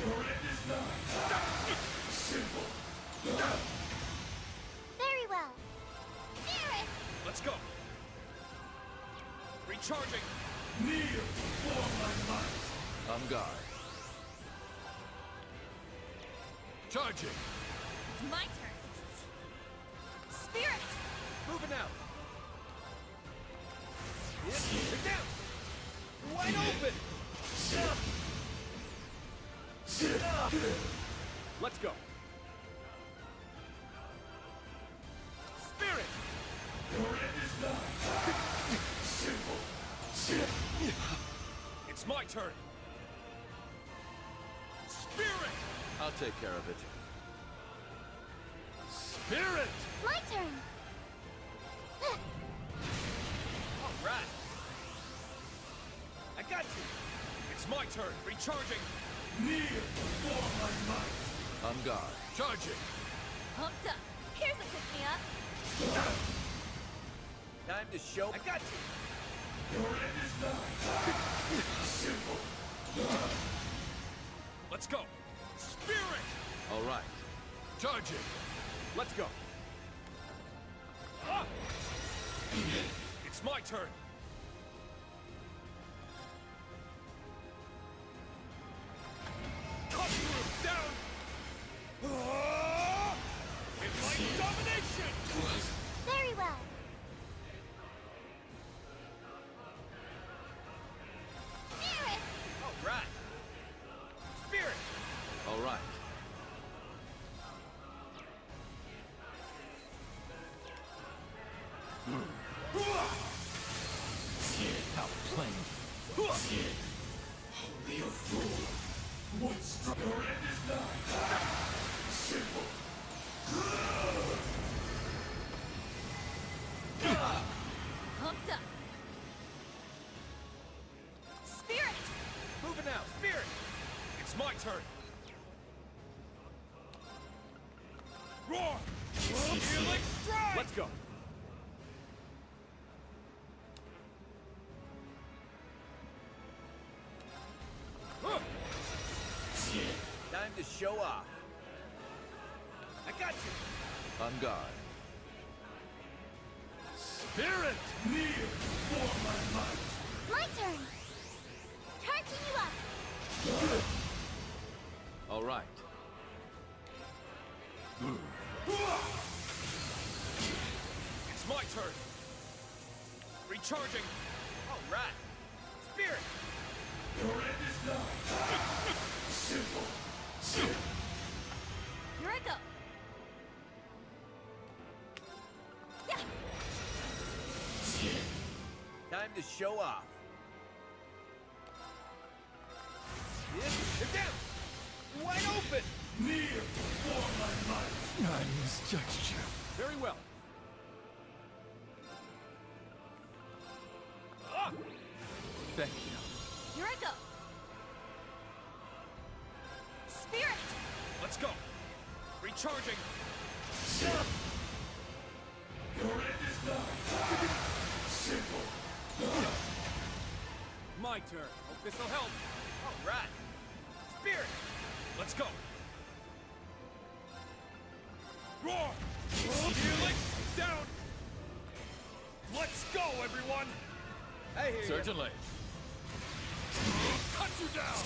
Your end is nigh. Simple. Very well. Spirit! Let's go. Recharging. Kneel before my might. On guard. Charging. It's my turn. Spirit! Moving out. Sit down. Wide open. Let's go. Spirit! Your end is nigh. Simple. It's my turn. Spirit! I'll take care of it. Spirit! My turn. All right. I got you. It's my turn. Recharging. Kneel before my might. On guard. Charging. Pumped up. Here's a pick-me-up. Time to show. I got you. Your end is nigh. Simple. Let's go. Spirit! All right. Charging. Let's go. Ah! It's my turn. Cut through, down! Ah! Enlightened domination! Very well. Spirit! All right. Spirit! All right. How plain. Only a fool would strike. Your end is nigh. Simple. Pumped up. Spirit! Moving out. Spirit! It's my turn. Roar! Healing strike! Let's go. Time to show off. I got you. On guard. Spirit! Kneel before my might. My turn. Charging you up. All right. It's my turn. Recharging. All right. Spirit! Your end is nigh. Simple. Here I go. Yeah. Time to show off. They're down! Wide open! Kneel before my might. I misjudged you. Very well. Ah! Thank you. Here I go. Spirit! Let's go. Recharging. Your end is nigh. Simple. My turn. Hope this'll help. All right. Spirit! Let's go. Roar! Healing down! Let's go, everyone! I hear Certainly. Cut you down!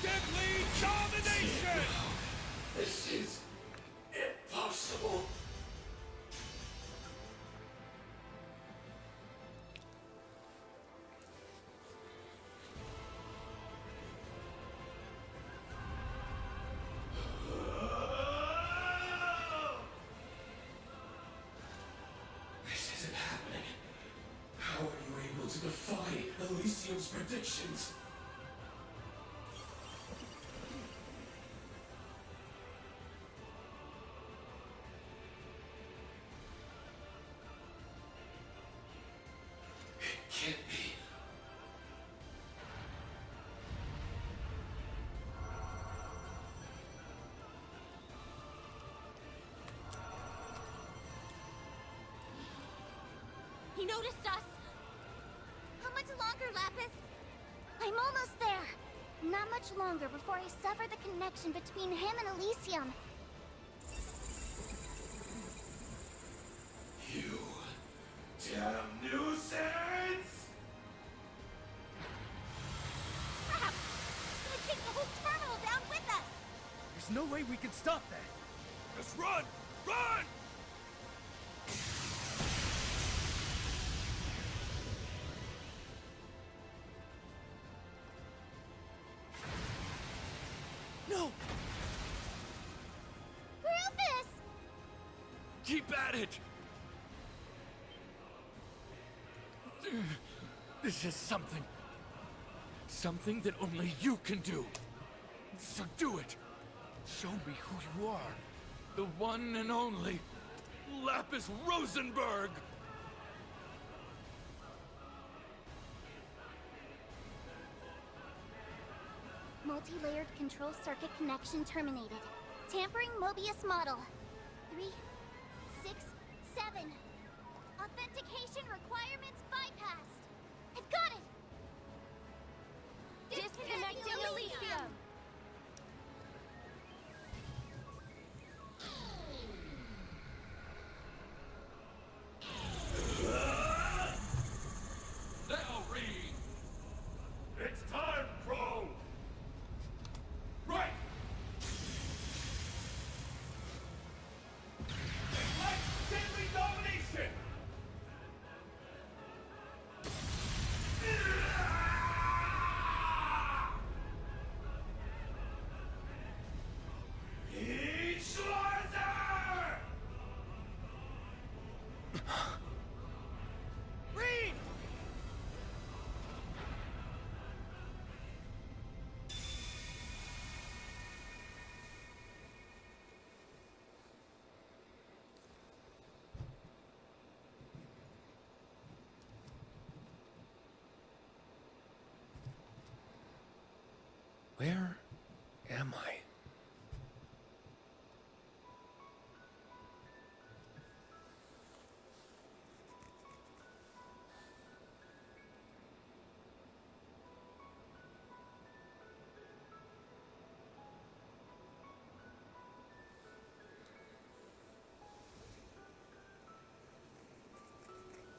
Deadly domination! This is impossible. This isn't happening. How are you able to defy Elysium's predictions? Can't be. He noticed us! How much longer, Lapis? I'm almost there! Not much longer before I sever the connection between him and Elysium. You damn nuisance! Crap! It's gonna take the whole terminal down with us! There's no way we can stop that! Just run! Run! No! Rufus! Keep at it! This is something. Something that only you can do. So do it. Show me who you are. The one and only Lapis Rosenberg! Multi-layered control circuit connection terminated. Tampering Mobius model. 3, 6, 7. Authentication requirements bypassed. I've got it! Disconnecting Elysium! Now, Rean! It's time, Crow! Right! Like deadly domination! Rean Schwarzer! Rean! Where am I?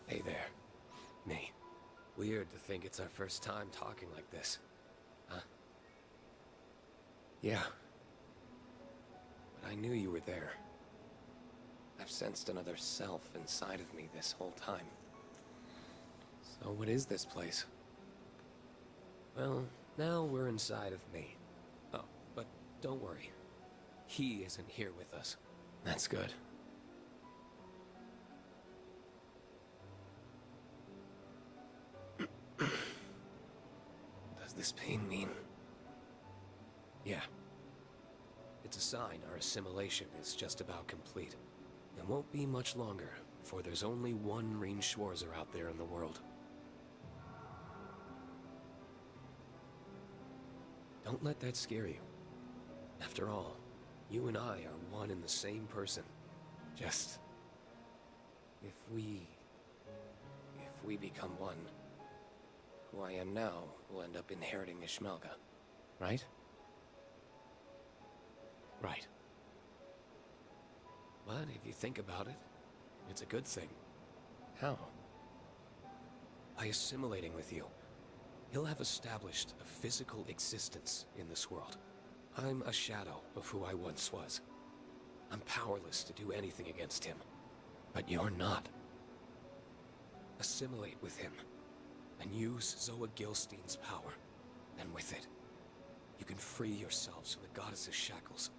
Hey there. Me. Weird to think it's our first time talking like this. Huh? Yeah. But I knew you were there. I've sensed another self inside of me this whole time. So what is this place? Well, now we're inside of me. Oh, but don't worry. He isn't here with us. That's good. Does this pain mean? Yeah. It's a sign our assimilation is just about complete. It won't be much longer, for there's only one Rean Schwarzer out there in the world. Don't let that scare you. After all, you and I are one and the same person. Just... if we become one, who I am now will end up inheriting Ishmelga, right? Right. But if you think about it, it's a good thing. How? By assimilating with you, he'll have established a physical existence in this world. I'm a shadow of who I once was. I'm powerless to do anything against him. But you're not. Assimilate with him, and use Zoa Gilstein's power. And with it, you can free yourselves from the goddess's shackles,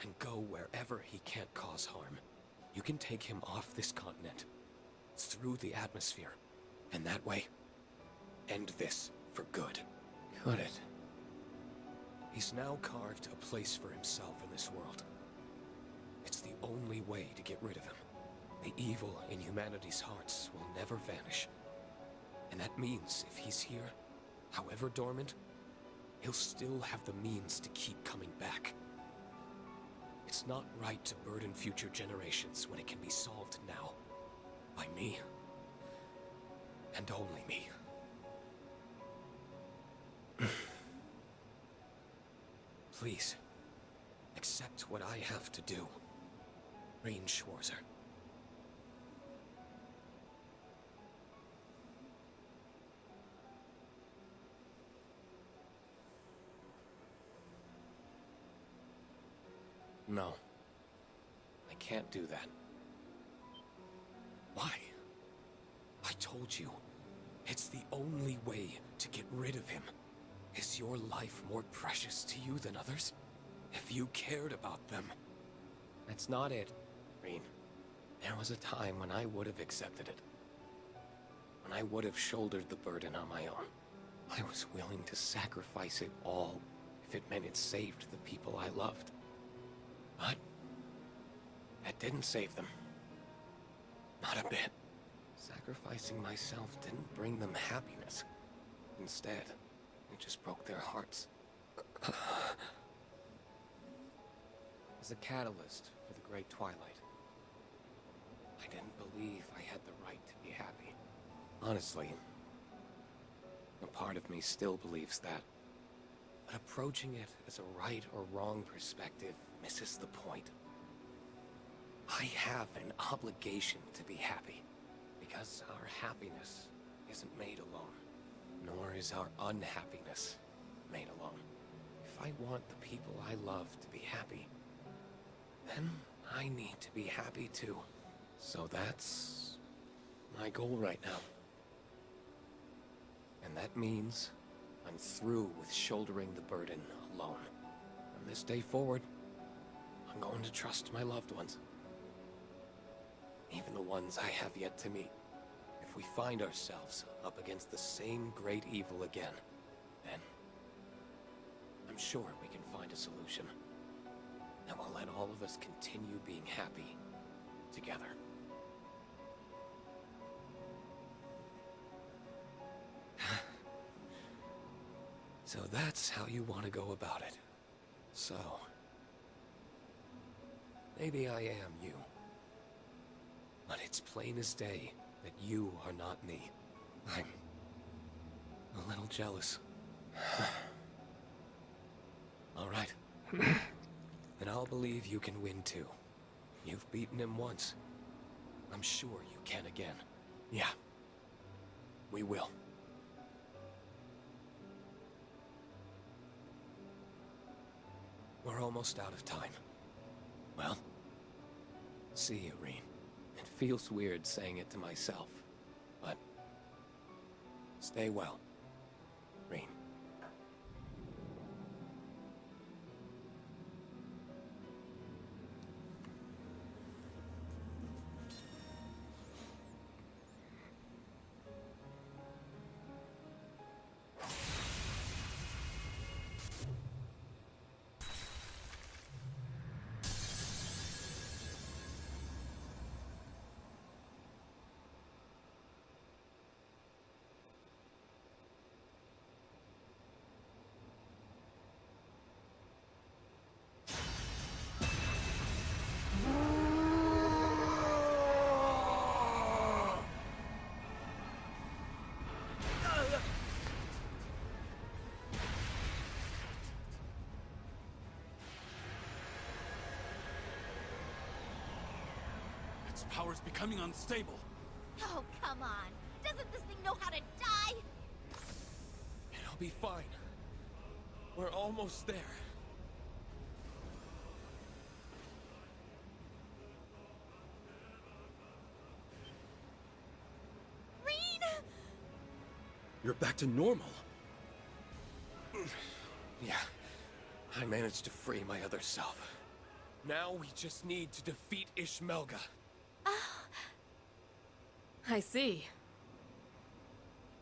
and go wherever he can't cause harm. You can take him off this continent, through the atmosphere, and that way, end this for good. Could it? He's now carved a place for himself in this world. It's the only way to get rid of him. The evil in humanity's hearts will never vanish. And that means if he's here, however dormant, he'll still have the means to keep coming back. It's not right to burden future generations when it can be solved now. By me. And only me. Please, accept what I have to do. Rean Schwarzer. No. I can't do that. Why? I told you, it's the only way to get rid of him. Is your life more precious to you than others? If you cared about them. That's not it, Rean. There was a time when I would have accepted it. When I would have shouldered the burden on my own. I was willing to sacrifice it all if it meant it saved the people I loved. But that didn't save them. Not a bit. Sacrificing myself didn't bring them happiness. Instead, it just broke their hearts. As a catalyst for the Great Twilight, I didn't believe I had the right to be happy. Honestly, a part of me still believes that. But approaching it as a right or wrong perspective misses the point. I have an obligation to be happy, because our happiness isn't made alone, nor is our unhappiness made alone. If I want the people I love to be happy, then I need to be happy too. So that's my goal right now. And that means I'm through with shouldering the burden alone. From this day forward, I'm going to trust my loved ones. Even the ones I have yet to meet. If we find ourselves up against the same great evil again, then I'm sure we can find a solution that will let all of us continue being happy together. So that's how you want to go about it. So, maybe I am you. But it's plain as day that you are not me. I'm a little jealous. All right. Then I'll believe you can win too. You've beaten him once. I'm sure you can again. Yeah. We will. We're almost out of time. Well, see you, Rean. It feels weird saying it to myself, but stay well, Rean. Its power's becoming unstable. Oh, come on. Doesn't this thing know how to die? It'll be fine. We're almost there. Rean! You're back to normal. Yeah. I managed to free my other self. Now we just need to defeat Ishmelga. I see.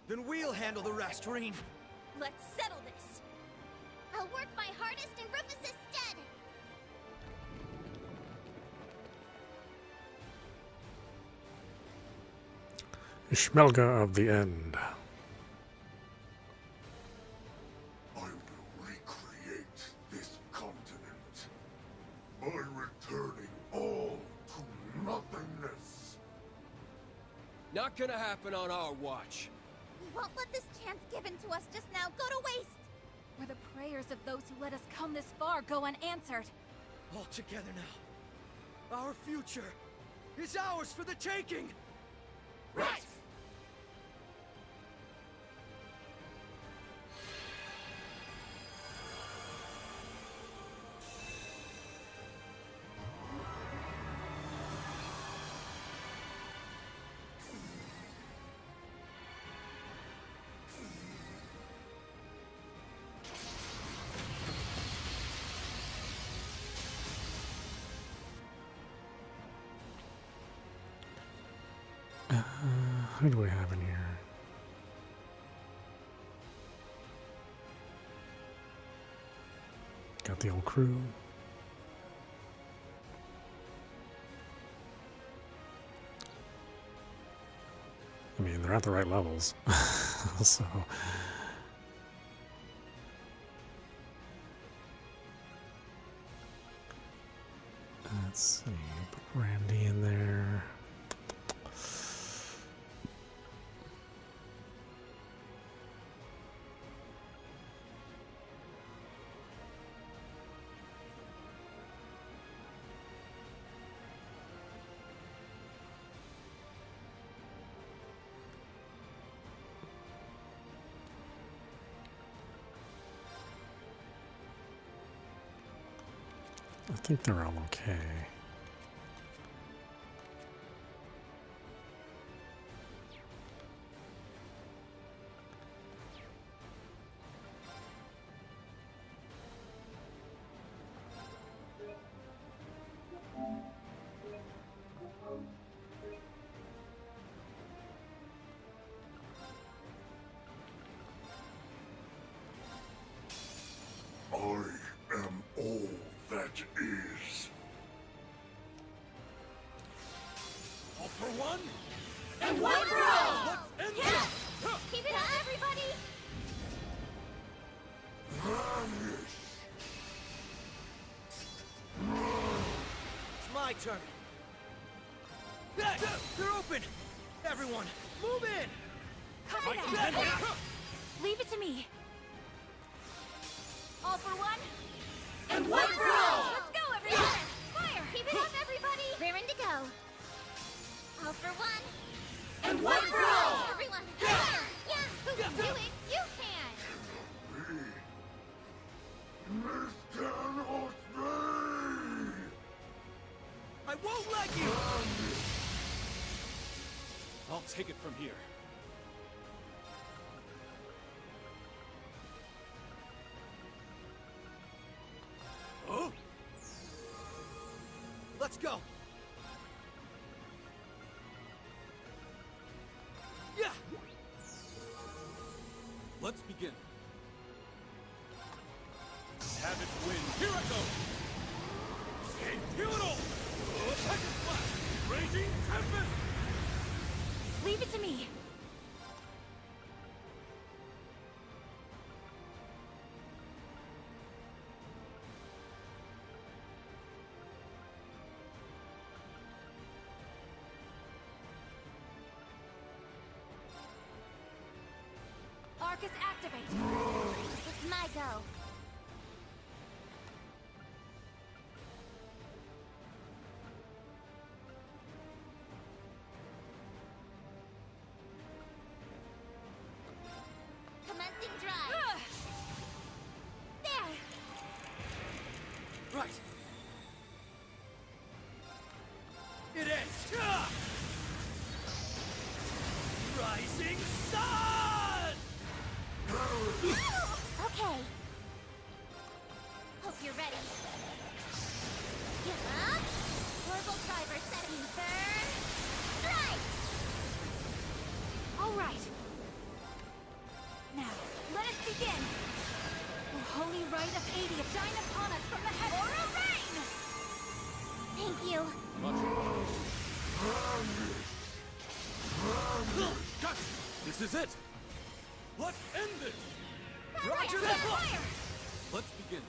Then we'll handle the rest, Rean. Let's settle this. I'll work my hardest in Rufus's stead. Ishmelga of the End. I will recreate this continent by returning all to nothingness. Not gonna happen on our watch. We won't let this chance given to us just now go to waste. Where the prayers of those who let us come this far go unanswered. All together now. Our future is ours for the taking! Right! Who do we have in here? Got the old crew. I mean, they're at the right levels. So. Let's see. Put Randy in there. I think they're all okay. I am all that is. All for one? And one for all! Let's end Yeah! this! Keep it up, everybody! Vanish. It's my turn. They're open! Everyone, move in! Cover that! Leave it to me. All for one? And one for all! Let's go, everyone! Fire! Keep it up, everybody! Raring to go. All for one. And one for all! Everyone, fire! Yeah, who can do it? You can! This cannot be. I won't let you! I'll take it from here. Oh? Let's go! Yeah! Let's begin. Have it win. Here I go! Impudal! Second flash! Raging Tempest! Leave it to me. Arcus activate. It's my go. Rising sun! Okay. Hope you're ready. Yup. Orbital driver setting burn. Strike! All right. Now, let us begin. The holy rite of Adia shine upon us from the head. Aura rain! Thank you. Cut! This is it! Let's end this! Roger that! Fire! Let's begin.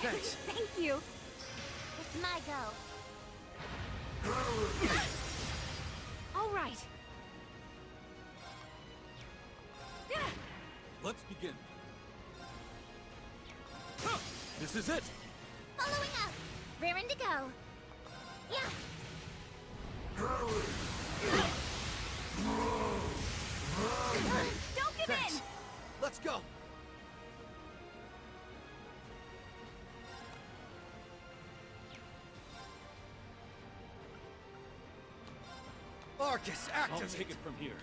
Thanks. Thank you. It's my go. All right. Let's begin. This is it! Following up. Raring to go. Yeah. Don't give Thanks. in! Let's go. Arcus, activate. I'll take it from here.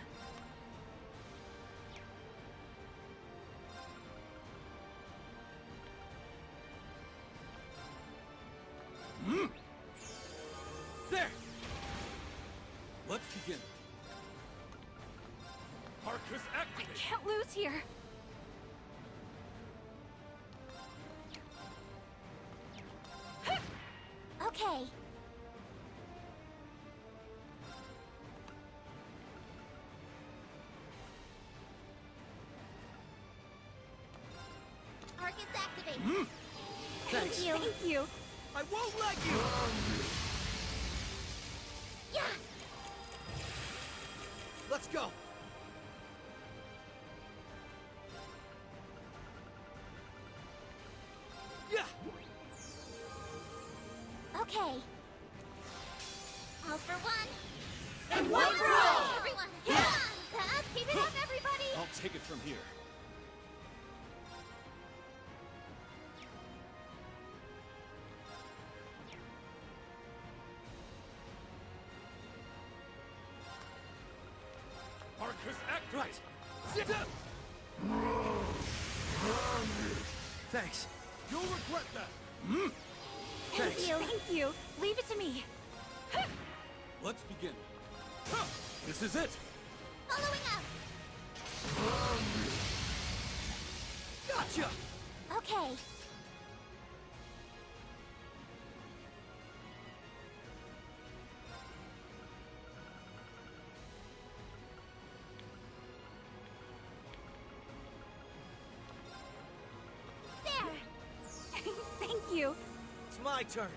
There. Let's begin. Arcus activate! Can't lose here. Okay. Arcus activate. Thanks. Thank you. Thank you. I won't let you. Yeah. Let's go. Yeah. Okay. All for one. And one for all. Everyone. Yeah. Keep it up, everybody. I'll take it from here. Arcus act right. Sit up. Thanks. You'll regret that. Thank Thanks. you. Thank you. Leave it to me. Let's begin. This is it. Following up. Gotcha. Okay. There. Thank you. It's my turn.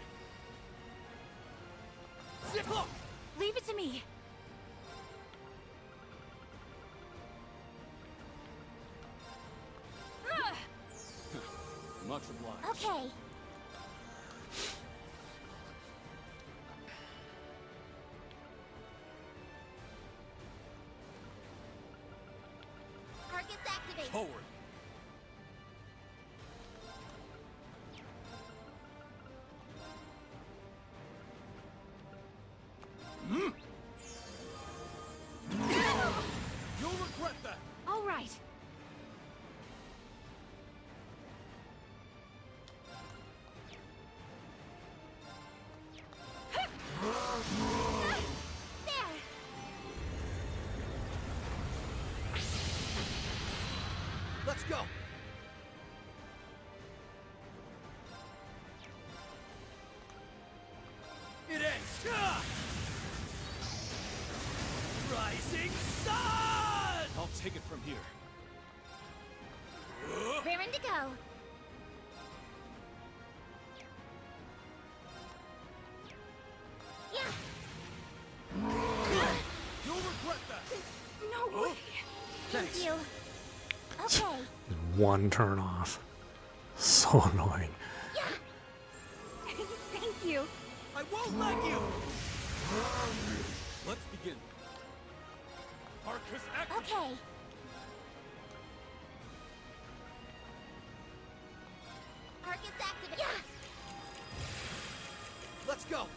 Zip up. Leave it to me. Much obliged. Okay. Arcus activate. Forward. You'll regret that. All right. There. Let's go. It ends. Rising sun! I'll take it from here. Raring to go. Yeah. You'll regret that. No way. Thanks. Thank you. Okay. One turn off. So annoying. Thank you. I won't let you. Let's begin. Arcus activate. Okay. Circuits activated. Yeah. Let's go.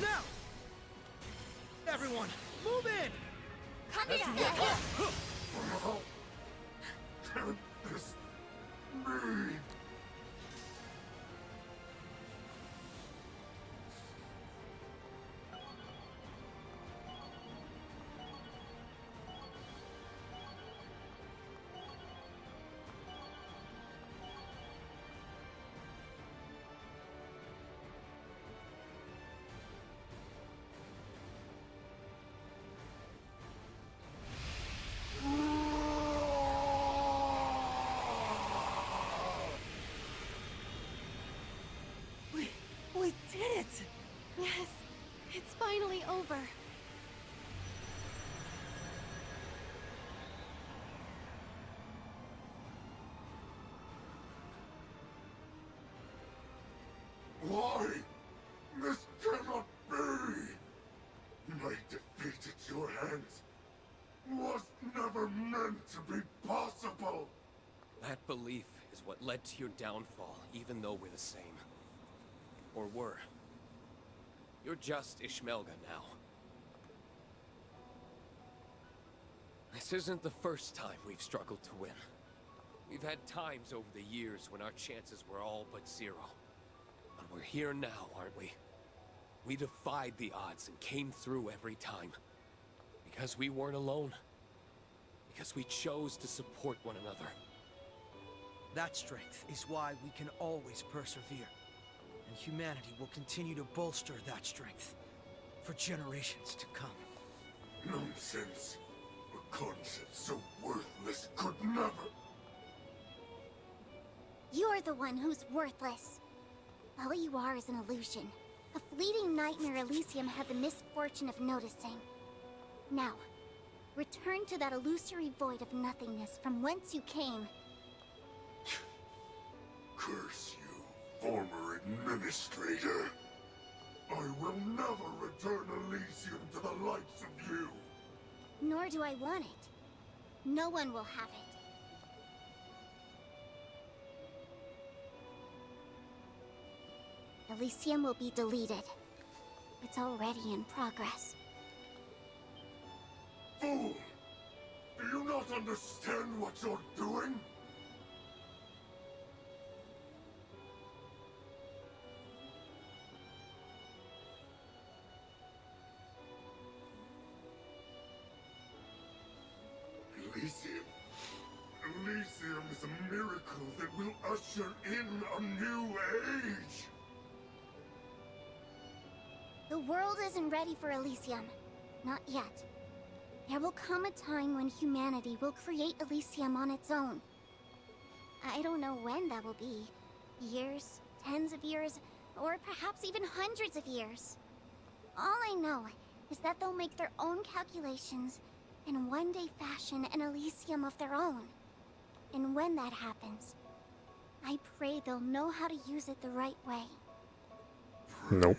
Now! Everyone, move in! Come As here. you walk- How can this be? We did it! Yes, it's finally over. Why? This cannot be! My defeat at your hands was never meant to be possible! That belief is what led to your downfall, even though we're the same. Or were. You're just Ishmelga now. This isn't the first time we've struggled to win. We've had times over the years when our chances were all but zero. But we're here now, aren't we? We defied the odds and came through every time. Because we weren't alone. Because we chose to support one another. That strength is why we can always persevere. And humanity will continue to bolster that strength for generations to come. Nonsense. A concept so worthless could never... You're the one who's worthless. All you are is an illusion. A fleeting nightmare Elysium had the misfortune of noticing. Now, return to that illusory void of nothingness from whence you came. Curse you, former administrator. I will never return Elysium to the likes of you. Nor do I want it. No one will have it. Elysium will be deleted. It's already in progress. Fool! Do you not understand what you're doing? Elysium. Elysium is a miracle that will usher in a new age. The world isn't ready for Elysium. Not yet. There will come a time when humanity will create Elysium on its own. I don't know when that will be. Years, tens of years, or perhaps even hundreds of years. All I know is that they'll make their own calculations and one day fashion an Elysium of their own. And when that happens, I pray they'll know how to use it the right way. Nope.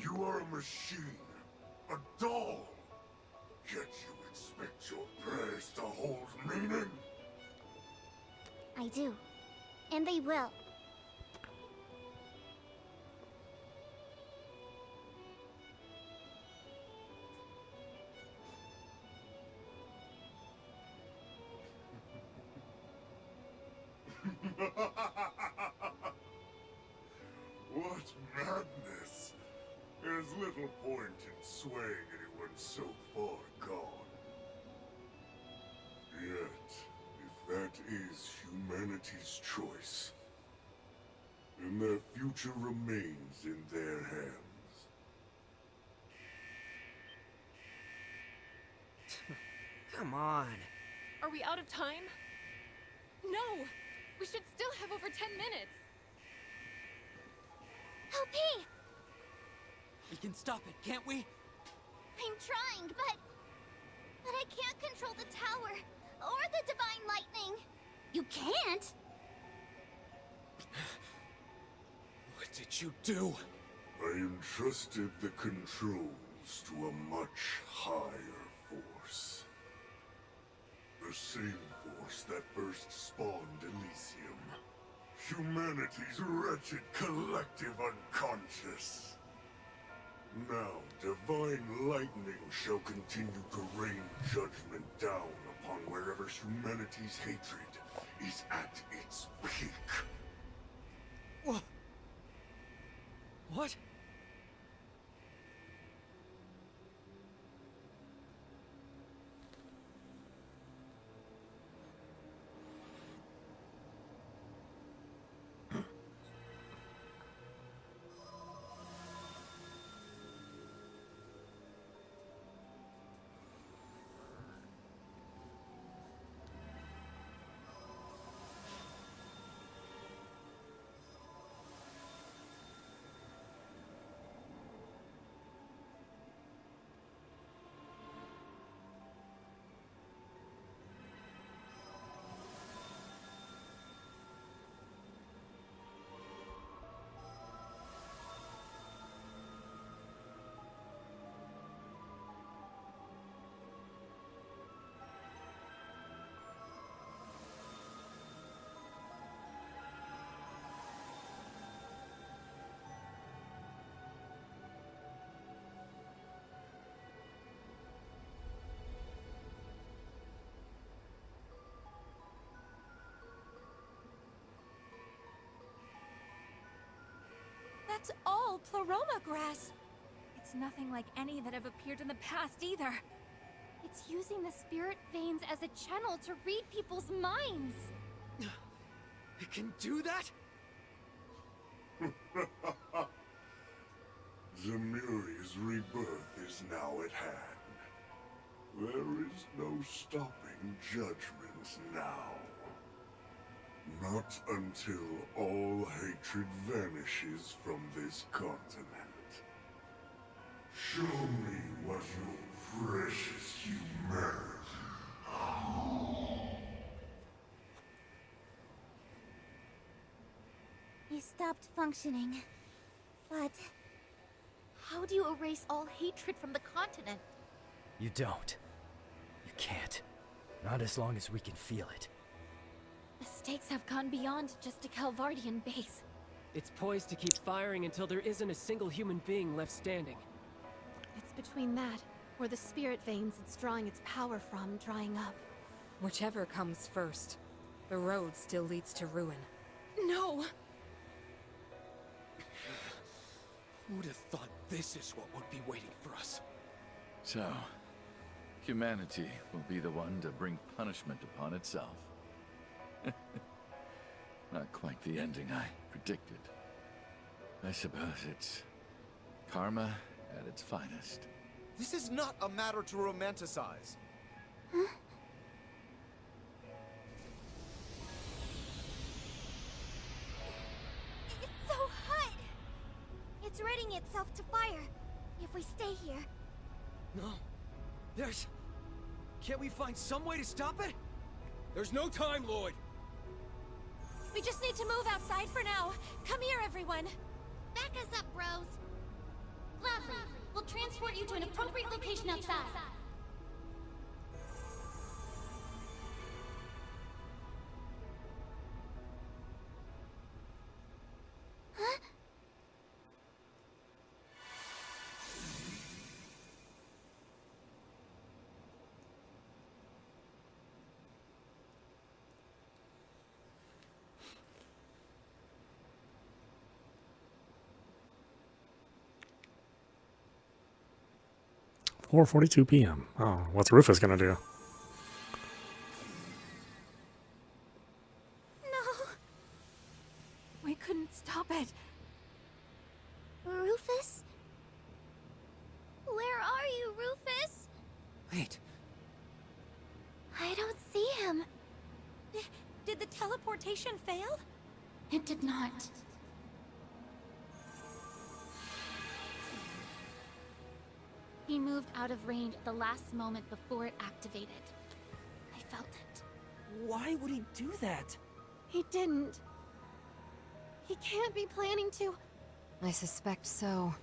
You are a machine, a doll. Yet you expect your prayers to hold meaning? I do. And they will. What madness! There's little point in swaying anyone so far gone. Yet, if that is humanity's choice, then their future remains in their hands. Come on. Are we out of time? No! We should still have over 10 minutes! LP! We can stop it, can't we? I'm trying, but I can't control the tower or the divine lightning. You can't? What did you do? I entrusted the controls to a much higher force. The same force that first spawned Elysium. Humanity's wretched collective unconscious. Now, divine lightning shall continue to rain judgment down upon wherever humanity's hatred is at its peak. What? That's all pleroma grass. It's nothing like any that have appeared in the past either. It's using the spirit veins as a channel to read people's minds. It can do that? Zemuria's rebirth is now at hand. There is no stopping judgment now. Not until all hatred vanishes from this continent. Show me what your precious humanity. He stopped functioning. But How do you erase all hatred from the continent? You don't. You can't. Not as long as we can feel it. The stakes have gone beyond just a Calvardian base. It's poised to keep firing until there isn't a single human being left standing. It's between that, or the spirit veins it's drawing its power from drying up. Whichever comes first, the road still leads to ruin. No! Who'd have thought this is what would be waiting for us? So, humanity will be the one to bring punishment upon itself. Not quite the ending I predicted. I suppose it's karma at its finest. This is not a matter to romanticize. it's so hot! It's readying itself to fire. If we stay here. No. Can't we find some way to stop it? There's no time, Lloyd! We just need to move outside for now. Come here, everyone. Back us up, bros. Gladly. We'll transport you to an appropriate location outside. Huh? 4:42 p.m. Oh, what's Rufus gonna do? No. We couldn't stop it. Rufus? Where are you, Rufus? Wait. I don't see him. Did the teleportation fail? It did not. He moved out of range at the last moment before it activated. I felt it. Why would he do that? He didn't. He can't be planning to. I suspect so.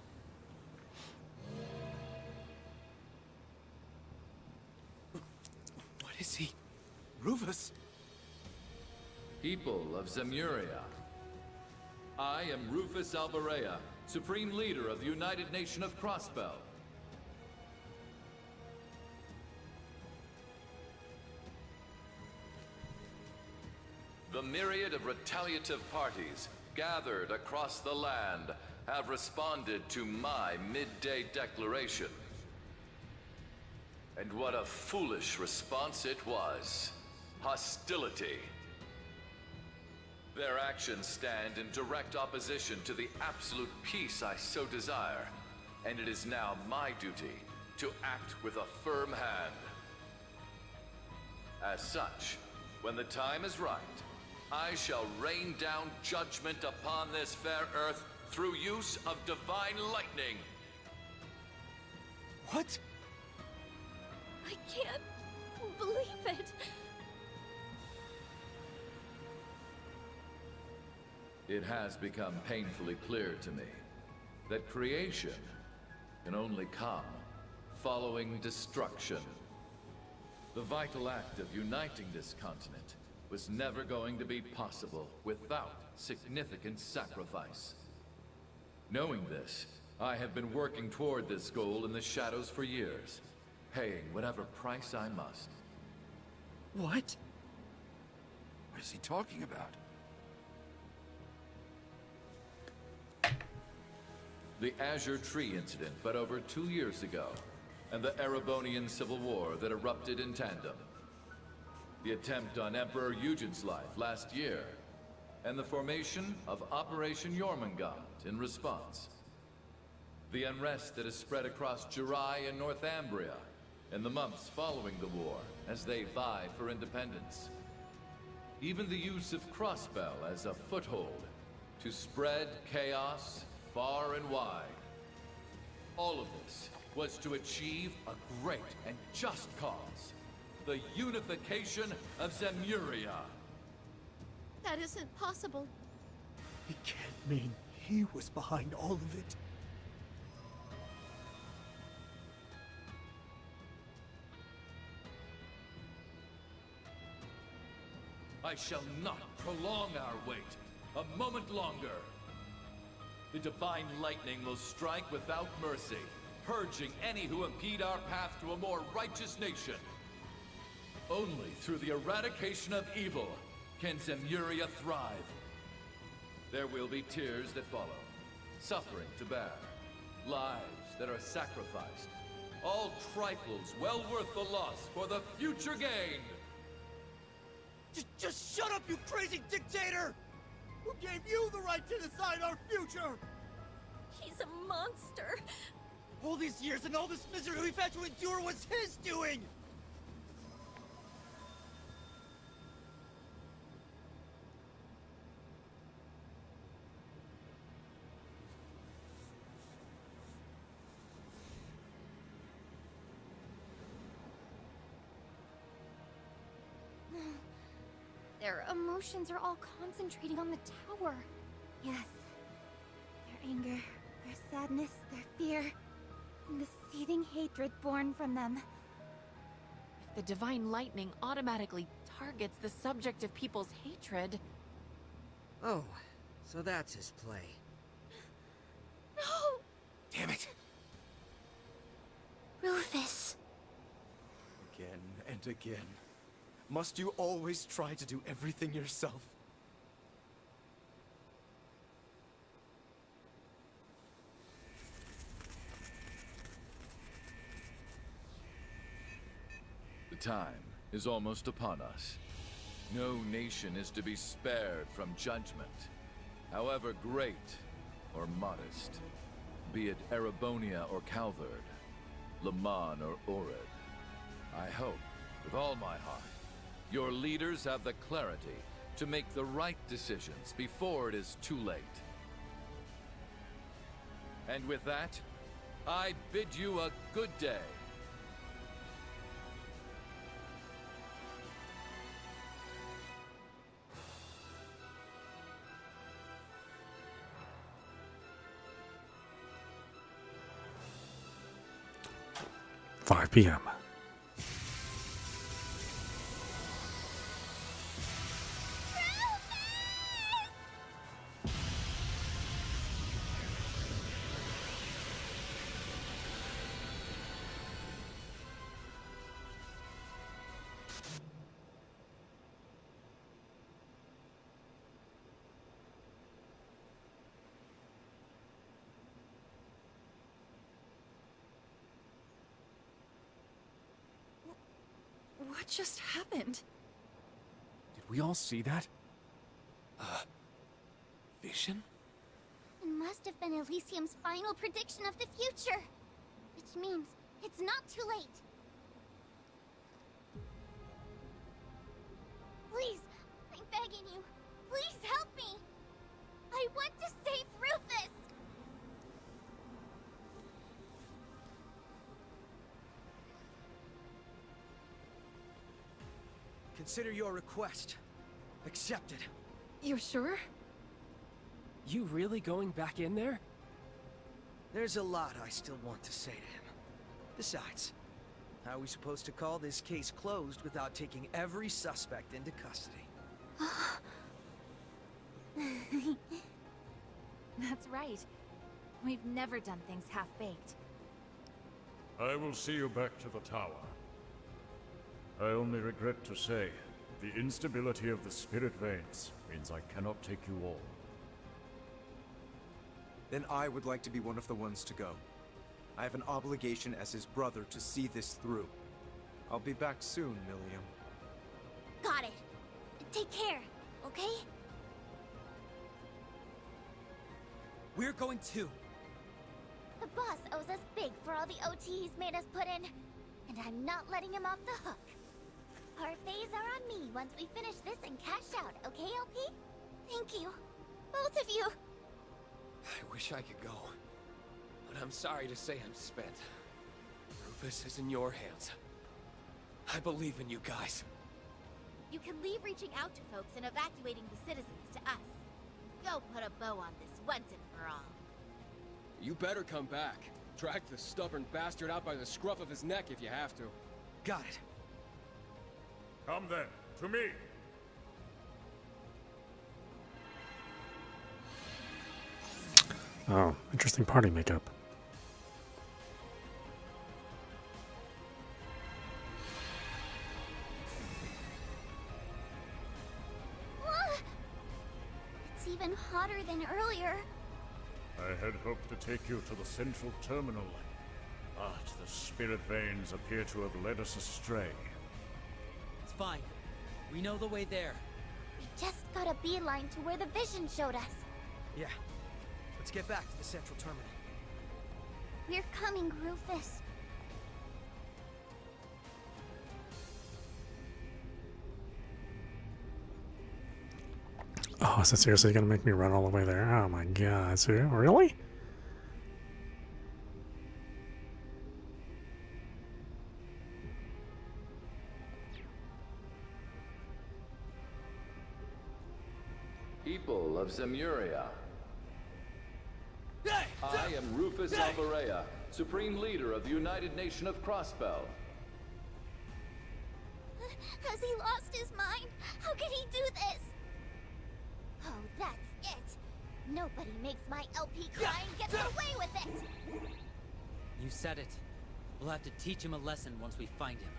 What is he Rufus? People of Zemuria, I am Rufus Alvarea, Supreme Leader of the United Nation of Crossbell. The myriad of retaliative parties gathered across the land have responded to my midday declaration. And what a foolish response it was. Hostility. Their actions stand in direct opposition to the absolute peace I so desire, and it is now my duty to act with a firm hand. As such, when the time is right, I shall rain down judgment upon this fair earth through use of divine lightning. What? I can't believe it. It has become painfully clear to me that creation can only come following destruction. The vital act of uniting this continent was never going to be possible without significant sacrifice. Knowing this, I have been working toward this goal in the shadows for years, paying whatever price I must. What? What is he talking about? The Azure Tree incident but over 2 years ago, and the Erebonian Civil War that erupted in tandem. The attempt on Emperor Eugen's life last year, and the formation of Operation Jormungand in response. The unrest that has spread across Jurai and Northumbria in the months following the war as they vie for independence. Even the use of Crossbell as a foothold to spread chaos far and wide. All of this was to achieve a great and just cause. The unification of Zemuria. That isn't possible. It can't mean he was behind all of it. I shall not prolong our wait a moment longer. The divine lightning will strike without mercy, purging any who impede our path to a more righteous nation. Only through the eradication of evil can Zemuria thrive. There will be tears that follow, suffering to bear, lives that are sacrificed, all trifles well worth the loss for the future gain. Just shut up, you crazy dictator! Who gave you the right to decide our future? He's a monster. All these years and all this misery we've had to endure was his doing! Their emotions are all concentrating on the tower. Yes. Their anger, their sadness, their fear, and the seething hatred born from them. If the divine lightning automatically targets the subject of people's hatred... Oh, so that's his play. No! Damn it! Rufus. Again and again. Must you always try to do everything yourself? The time is almost upon us. No nation is to be spared from judgment, however great or modest, be it Erebonia or Calvard, Leman or Orid. I hope, with all my heart, your leaders have the clarity to make the right decisions before it is too late. And with that, I bid you a good day. PM. What just happened? Did we all see that? Vision? It must have been Elysium's final prediction of the future. Which means it's not too late. Please, I'm begging you. Please help me. I want to save Rufus. Consider your request accepted. You're sure? You really going back in there? There's a lot I still want to say to him. Besides, how are we supposed to call this case closed without taking every suspect into custody? That's right. We've never done things half-baked. I will see you back to the tower. I only regret to say, the instability of the spirit veins means I cannot take you all. Then I would like to be one of the ones to go. I have an obligation as his brother to see this through. I'll be back soon, Milliam. Got it. Take care, okay? We're going too. The boss owes us big for all the OT he's made us put in, and I'm not letting him off the hook. Parfaits are on me once we finish this and cash out, okay, LP? Thank you. Both of you. I wish I could go, but I'm sorry to say I'm spent. Rufus is in your hands. I believe in you guys. You can leave reaching out to folks and evacuating the citizens to us. Go put a bow on this once and for all. You better come back. Drag the stubborn bastard out by the scruff of his neck if you have to. Got it. Come then, to me! Oh, interesting party makeup. It's even hotter than earlier. I had hoped to take you to the central terminal, but the spirit veins appear to have led us astray. It's fine. We know the way there. We just got a beeline to where the vision showed us. Yeah. Let's get back to the central terminal. We're coming, Rufus. Oh, is that seriously gonna make me run all the way there? Oh my god, so really? People of Zemuria. I am Rufus Alvarea, Supreme Leader of the United Nation of Crossbell. Has he lost his mind? How can he do this? Oh, that's it. Nobody makes my LP cry and gets away with it. You said it. We'll have to teach him a lesson once we find him.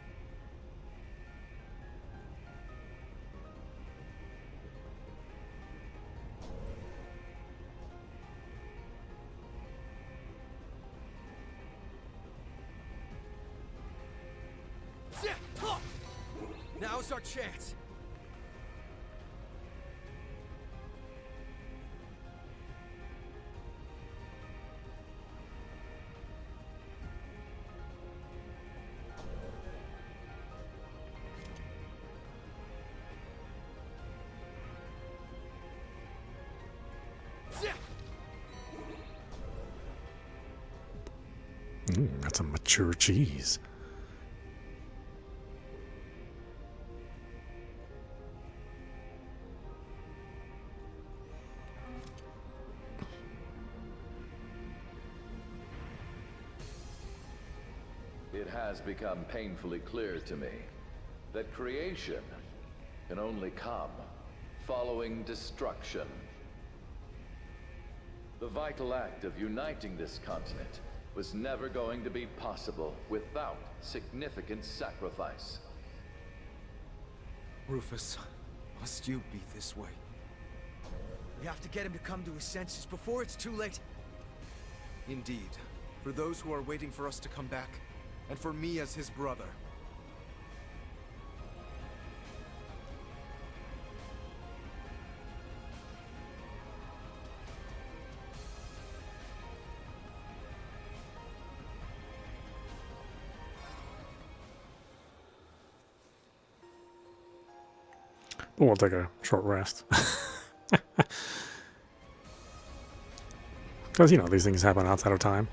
Now's our chance. That's a mature cheese. It has become painfully clear to me that creation can only come following destruction. The vital act of uniting this continent was never going to be possible without significant sacrifice. Rufus, must you be this way? We have to get him to come to his senses before it's too late. Indeed. For those who are waiting for us to come back, and for me as his brother. We'll take a short rest. Because, you know, these things happen outside of time.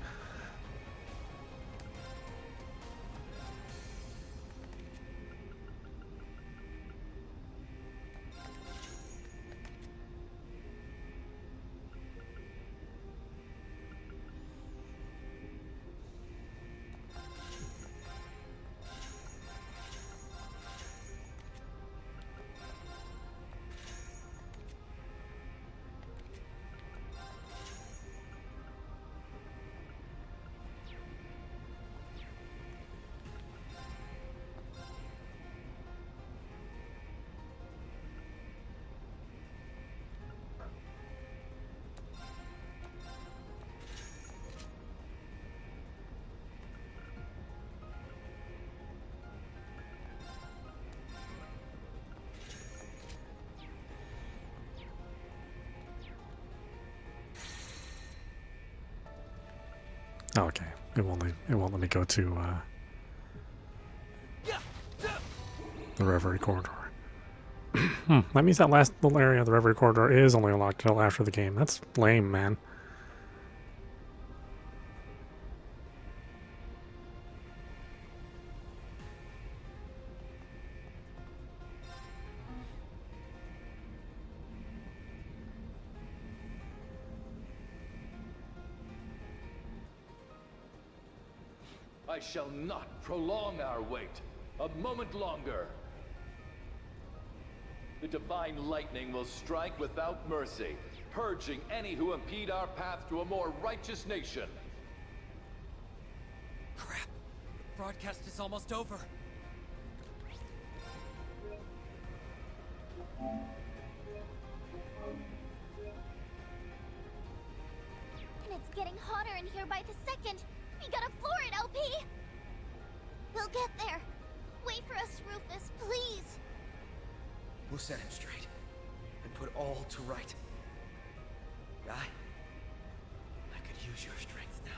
Okay, it won't let me go to the Reverie Corridor. That means that last little area of the Reverie Corridor is only unlocked until after the game. That's lame, man. I shall not prolong our wait a moment longer. The divine lightning will strike without mercy, purging any who impede our path to a more righteous nation. Crap. The broadcast is almost over. And it's getting hotter in here by the second. We gotta floor it, LP! We'll get there. Wait for us, Rufus, please. We'll set him straight and put all to right. Guy, I could use your strength now.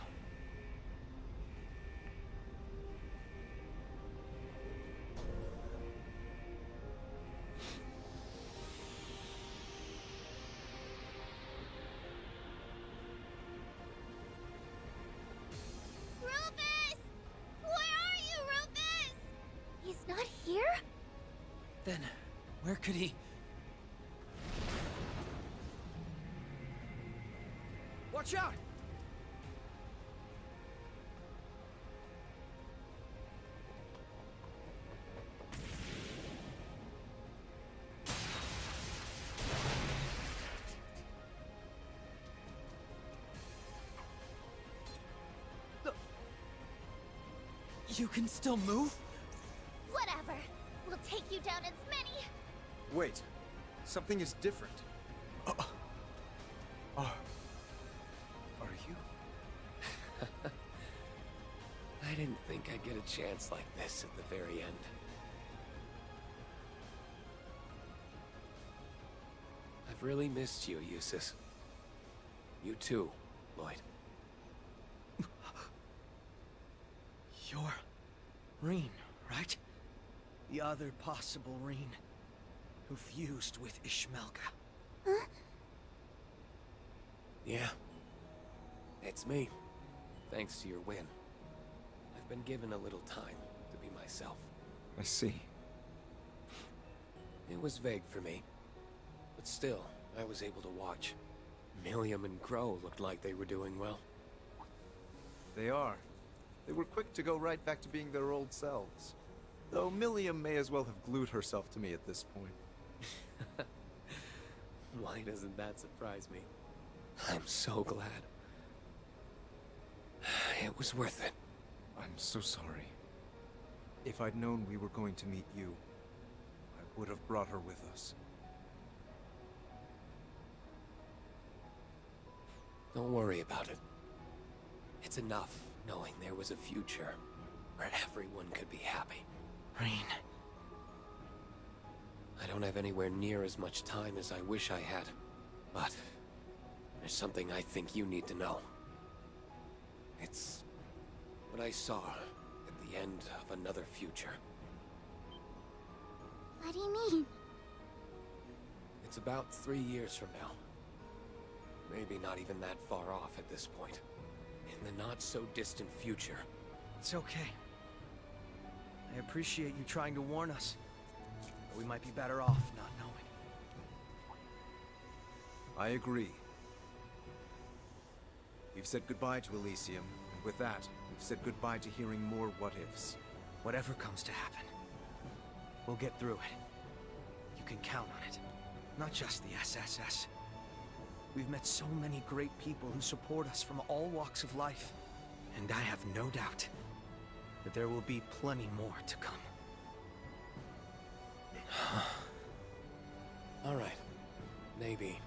Rufus! Where are you, Rufus? He's not here? Then, where could he... Watch out! You can still move? Whatever. We'll take you down as many... Wait, something is different. Are you? I didn't think I'd get a chance like this at the very end. I've really missed you, Eustace. You too, Lloyd. You're... Rean, right? The other possible Rean, who fused with Ishmelka. Huh? Yeah. It's me. Thanks to your win. I've been given a little time to be myself. I see. It was vague for me. But still, I was able to watch. Milliam and Crow looked like they were doing well. They are. They were quick to go right back to being their old selves. Though Milliam may as well have glued herself to me at this point. Why doesn't that surprise me? I'm so glad. It was worth it. I'm so sorry. If I'd known we were going to meet you, I would have brought her with us. Don't worry about it. It's enough knowing there was a future where everyone could be happy. Rean. I don't have anywhere near as much time as I wish I had, but there's something I think you need to know. It's what I saw at the end of another future. What do you mean? It's about 3 years from now. Maybe not even that far off at this point. In the not-so-distant future. It's okay. I appreciate you trying to warn us. But we might be better off not knowing. I agree. We've said goodbye to Elysium, and with that, we've said goodbye to hearing more what-ifs. Whatever comes to happen, we'll get through it. You can count on it. Not just the SSS. We've met so many great people who support us from all walks of life. And I have no doubt that there will be plenty more to come. All right. Maybe.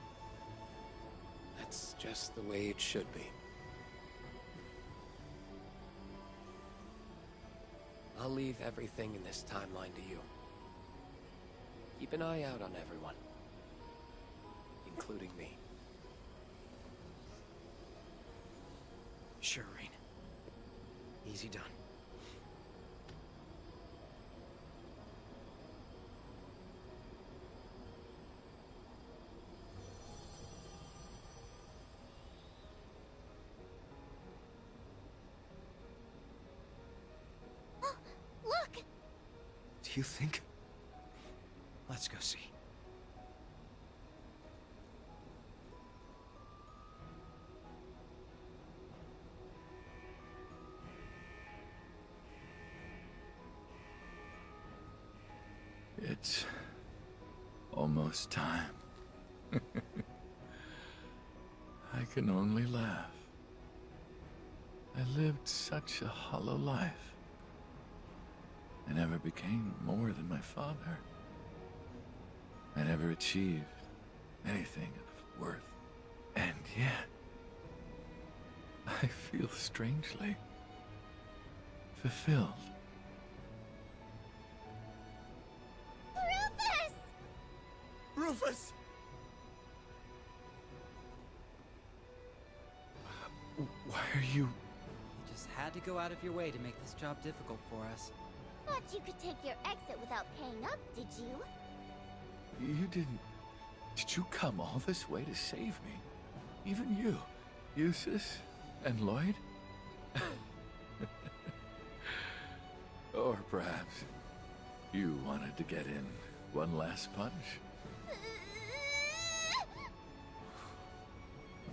That's just the way it should be. I'll leave everything in this timeline to you. Keep an eye out on everyone. Including me. Sure, Rean. Easy done. Look! Do you think? Let's go see. It's almost time. I can only laugh. I lived such a hollow life. I never became more than my father. I never achieved anything of worth. And yet, I feel strangely fulfilled. Rufus! Why are you... You just had to go out of your way to make this job difficult for us. Thought you could take your exit without paying up, did you? You didn't... Did you come all this way to save me? Even you, Eustace and Lloyd? Or perhaps you wanted to get in one last punch?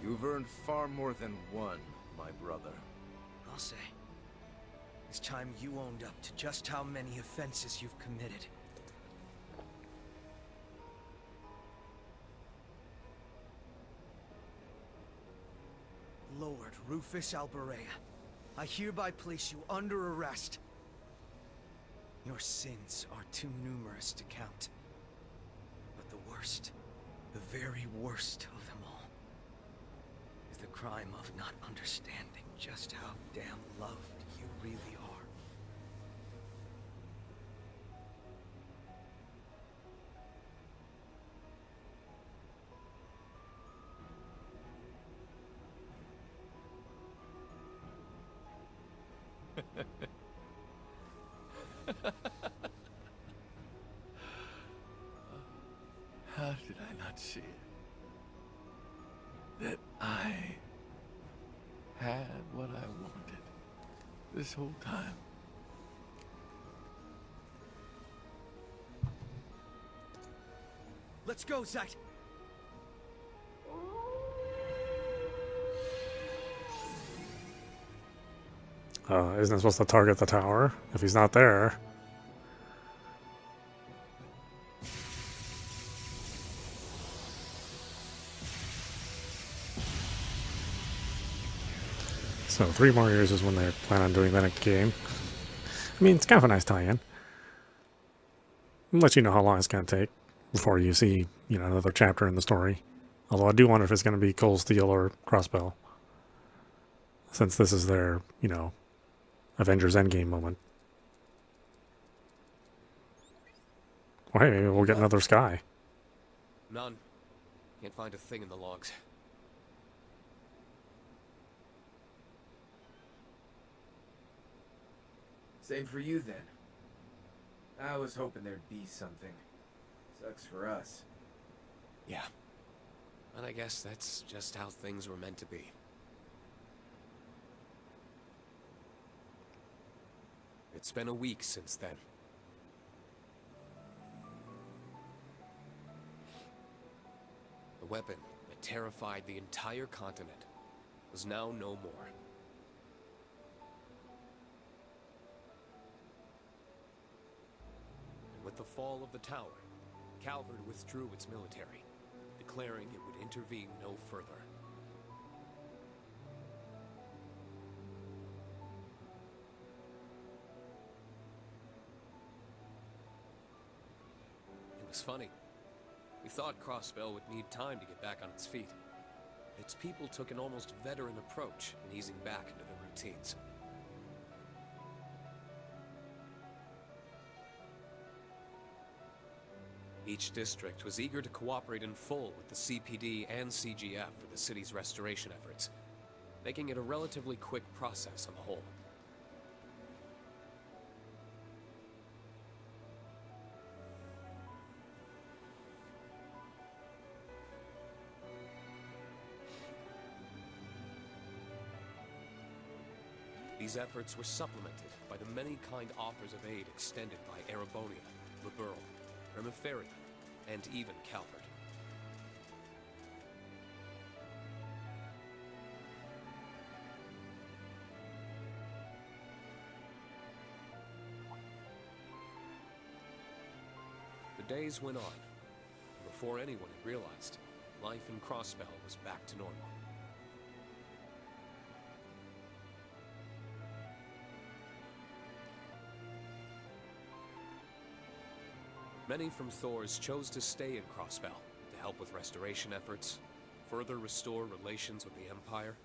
You've earned far more than one, my brother. I'll say. It's time you owned up to just how many offenses you've committed. Lord Rufus Alberea, I hereby place you under arrest. Your sins are too numerous to count. But the worst, the very worst of them all, is the crime of not understanding just how damn loved you really are. How did I not see it? That I had what I wanted this whole time. Let's go, Zite! Isn't it supposed to target the tower? If he's not there... So 3 more years is when they plan on doing that game. I mean, it's kind of a nice tie-in. Let you know how long it's going to take before you see, you know, another chapter in the story. Although I do wonder if it's going to be Cold Steel or Crossbell. Since this is their, you know, Avengers Endgame moment. Well, hey, maybe we'll get another Sky. None. Can't find a thing in the logs. Same for you, then. I was hoping there'd be something. Sucks for us. Yeah. And I guess that's just how things were meant to be. It's been a week since then. The weapon that terrified the entire continent was now no more. And with the fall of the tower, Calvard withdrew its military, declaring it would intervene no further. It was funny. We thought Crossbell would need time to get back on its feet. Its people took an almost veteran approach in easing back into their routines. Each district was eager to cooperate in full with the CPD and CGF for the city's restoration efforts, making it a relatively quick process on the whole. These efforts were supplemented by the many kind offers of aid extended by Erebonia, Liberl, Ermiferia, and even Calvard. The days went on, and before anyone had realized, life in Crossbell was back to normal. Many from Thor's chose to stay in Crossbell to help with restoration efforts, further restore relations with the Empire,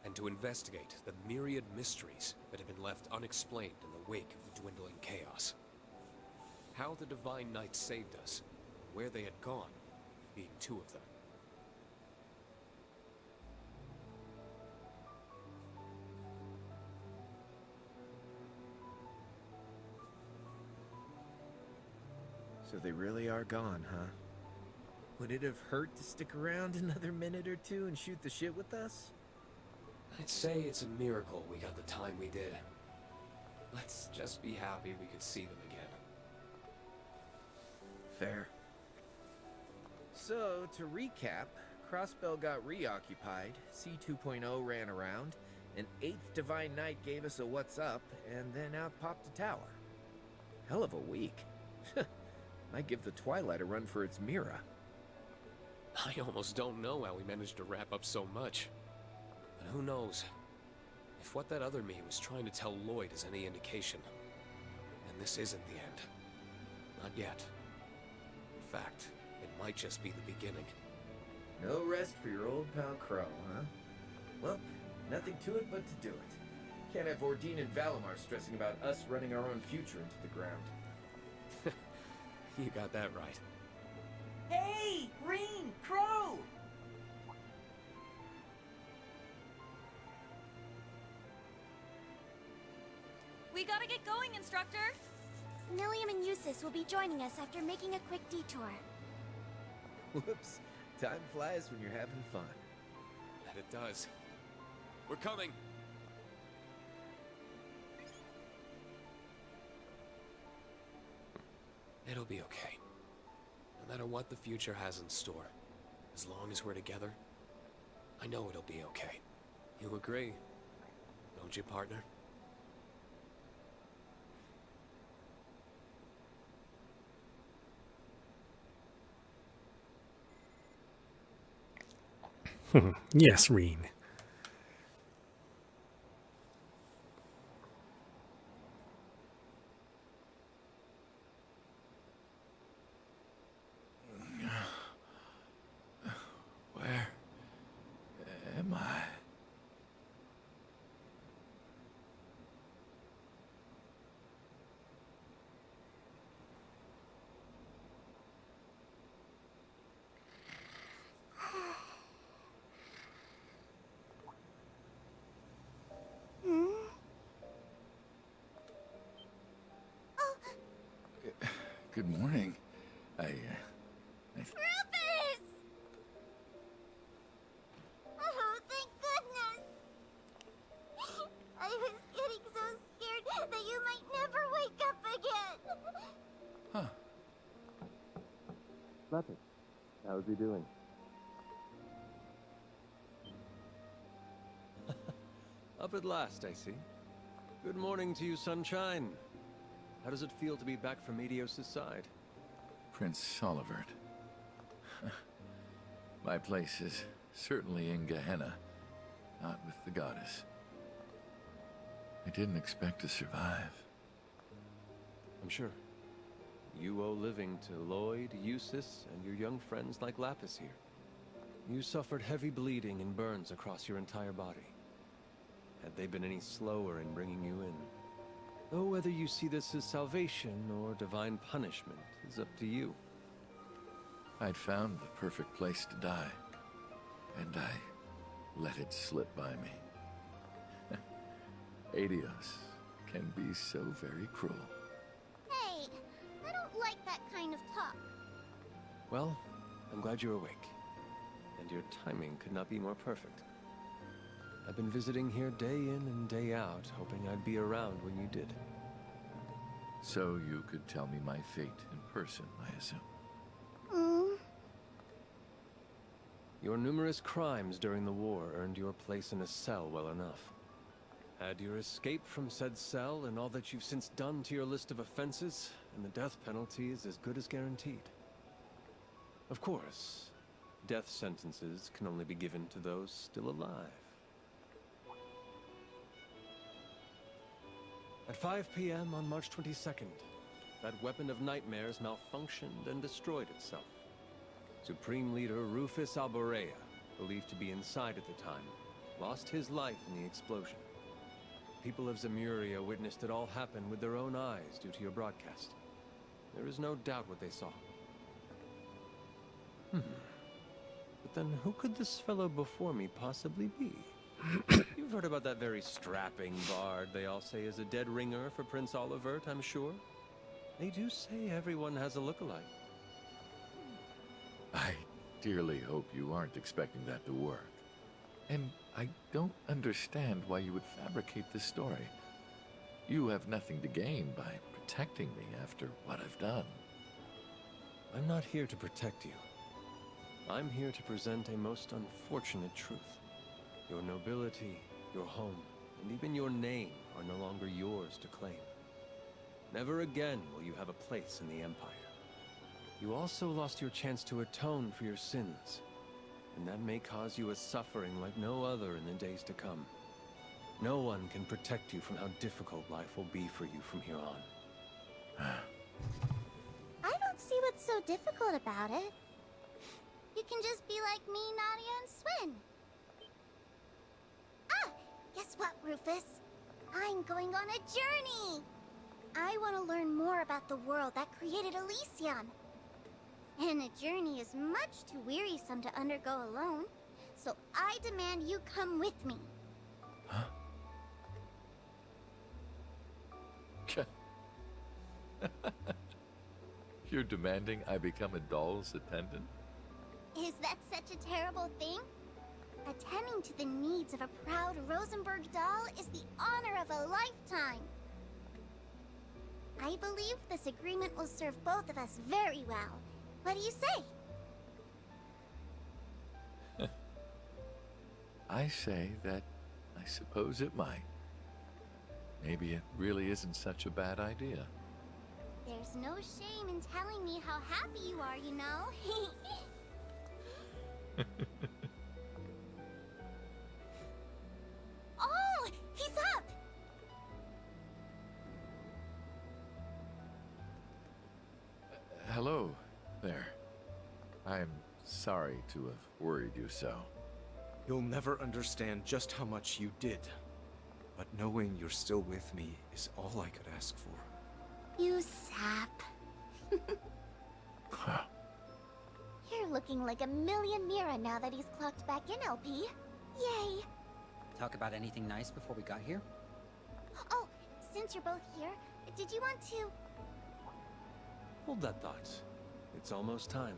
and to investigate the myriad mysteries that had been left unexplained in the wake of the dwindling chaos. How the Divine Knights saved us, and where they had gone, being two of them. So they really are gone, huh? Would it have hurt to stick around another minute or two and shoot the shit with us? I'd say it's a miracle we got the time we did. Let's just be happy we could see them again. Fair. So, to recap, Crossbell got reoccupied, C2.0 ran around, an 8th Divine Knight gave us a what's up, and then out popped a tower. Hell of a week. Might give the Twilight a run for its Mira. I almost don't know how we managed to wrap up so much. But who knows? If what that other me was trying to tell Lloyd is any indication, then this isn't the end. Not yet. In fact, it might just be the beginning. No rest for your old pal Crow, huh? Well, nothing to it but to do it. Can't have Ordine and Valimar stressing about us running our own future into the ground. You got that right. Hey! Rean! Crow! We gotta get going, Instructor! Milliam and Eustace will be joining us after making a quick detour. Whoops. Time flies when you're having fun. That it does. We're coming! It'll be okay. No matter what the future has in store, as long as we're together, I know it'll be okay. You agree, don't you, partner? Yes, Rean. Where am I? Good morning. Rufus! Nothing. How's he doing? Up at last, I see. Good morning to you, Sunshine. How does it feel to be back from Medios' side? Prince Olivert. My place is certainly in Gehenna, not with the goddess. I didn't expect to survive. I'm sure. You owe living to Lloyd, Eustace, and your young friends like Lapis here. You suffered heavy bleeding and burns across your entire body. Had they been any slower in bringing you in? Though whether you see this as salvation or divine punishment is up to you. I'd found the perfect place to die, and I let it slip by me. Adios can be so very cruel. Hey, I don't like that kind of talk. Well, I'm glad you're awake. And your timing could not be more perfect. I've been visiting here day in and day out, hoping I'd be around when you did. So you could tell me my fate in person, I assume. Your numerous crimes during the war earned your place in a cell well enough. Add your escape from said cell and all that you've since done to your list of offenses, and the death penalty is as good as guaranteed. Of course, death sentences can only be given to those still alive. At 5 p.m. on March 22nd, that weapon of nightmares malfunctioned and destroyed itself. Supreme Leader Rufus Alborea, believed to be inside at the time, lost his life in the explosion. People of Zemuria witnessed it all happen with their own eyes due to your broadcast. There is no doubt what they saw. But then who could this fellow before me possibly be? You've heard about that very strapping bard they all say is a dead ringer for Prince Olivert, I'm sure. They do say everyone has a lookalike. I dearly hope you aren't expecting that to work. And I don't understand why you would fabricate this story. You have nothing to gain by protecting me after what I've done. I'm not here to protect you. I'm here to present a most unfortunate truth. Your nobility, your home, and even your name are no longer yours to claim. Never again will you have a place in the Empire. You also lost your chance to atone for your sins, and that may cause you a suffering like no other in the days to come. No one can protect you from how difficult life will be for you from here on. I don't see what's so difficult about it. You can just be like me, Nadia, and Swin. Ah! Guess what, Rufus? I'm going on a journey! I want to learn more about the world that created Elysium. And a journey is much too wearisome to undergo alone, so I demand you come with me. Huh? You're demanding I become a doll's attendant? Is that such a terrible thing? Attending to the needs of a proud Rosenberg doll is the honor of a lifetime. I believe this agreement will serve both of us very well. What do you say? I say that I suppose it might. Maybe it really isn't such a bad idea. There's no shame in telling me how happy you are, you know? Oh, he's up! Hello there. I'm sorry to have worried you so. You'll never understand just how much you did. But knowing you're still with me is all I could ask for. You sap. You're looking like a million Mira now that he's clocked back in, LP. Yay! Talk about anything nice before we got here? Oh, since you're both here, did you want to... Hold that thought. It's almost time.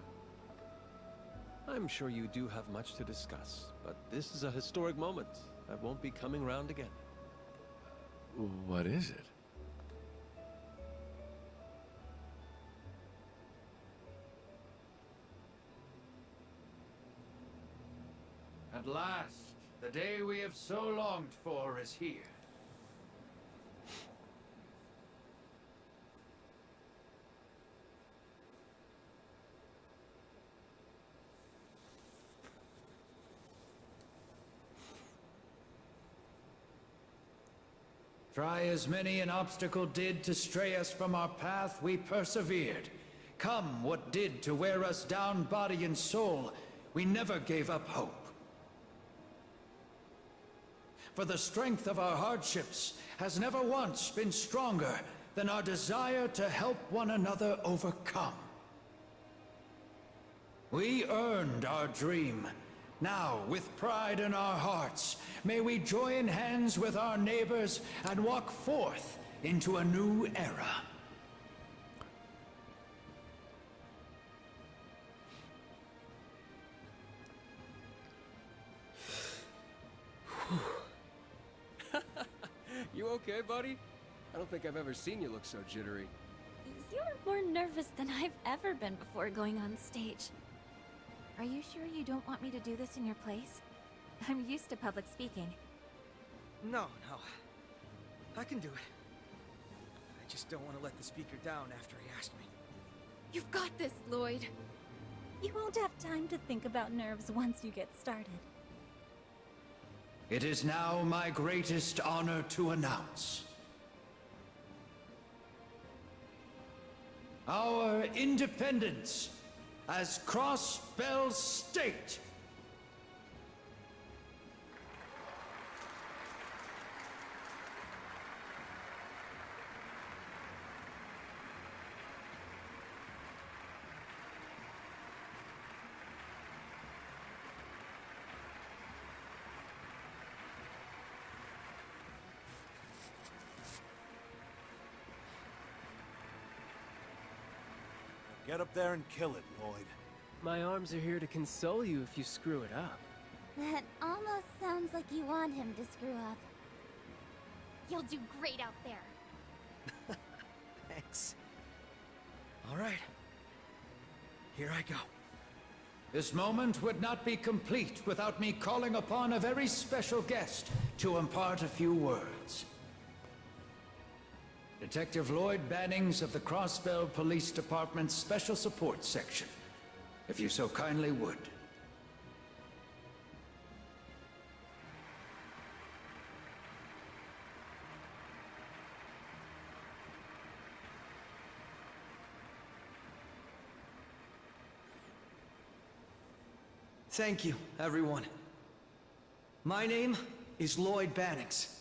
I'm sure you do have much to discuss, but this is a historic moment that won't be coming round again. What is it? At last, the day we have so longed for is here. Try as many an obstacle did to stray us from our path, we persevered. Come what did to wear us down body and soul, we never gave up hope. For the strength of our hardships has never once been stronger than our desire to help one another overcome. We earned our dream. Now, with pride in our hearts, may we join hands with our neighbors and walk forth into a new era. You okay, buddy? I don't think I've ever seen you look so jittery. You're more nervous than I've ever been before going on stage. Are you sure you don't want me to do this in your place? I'm used to public speaking. No. I can do it. I just don't want to let the speaker down after he asked me. You've got this, Lloyd. You won't have time to think about nerves once you get started. It is now my greatest honor to announce our independence as Crossbell State. Get up there and kill it, Lloyd. My arms are here to console you if you screw it up. That almost sounds like you want him to screw up. You'll do great out there. Thanks. All right. Here I go. This moment would not be complete without me calling upon a very special guest to impart a few words. Detective Lloyd Bannings of the Crossbell Police Department's Special Support Section, if you so kindly would. Thank you, everyone. My name is Lloyd Bannings.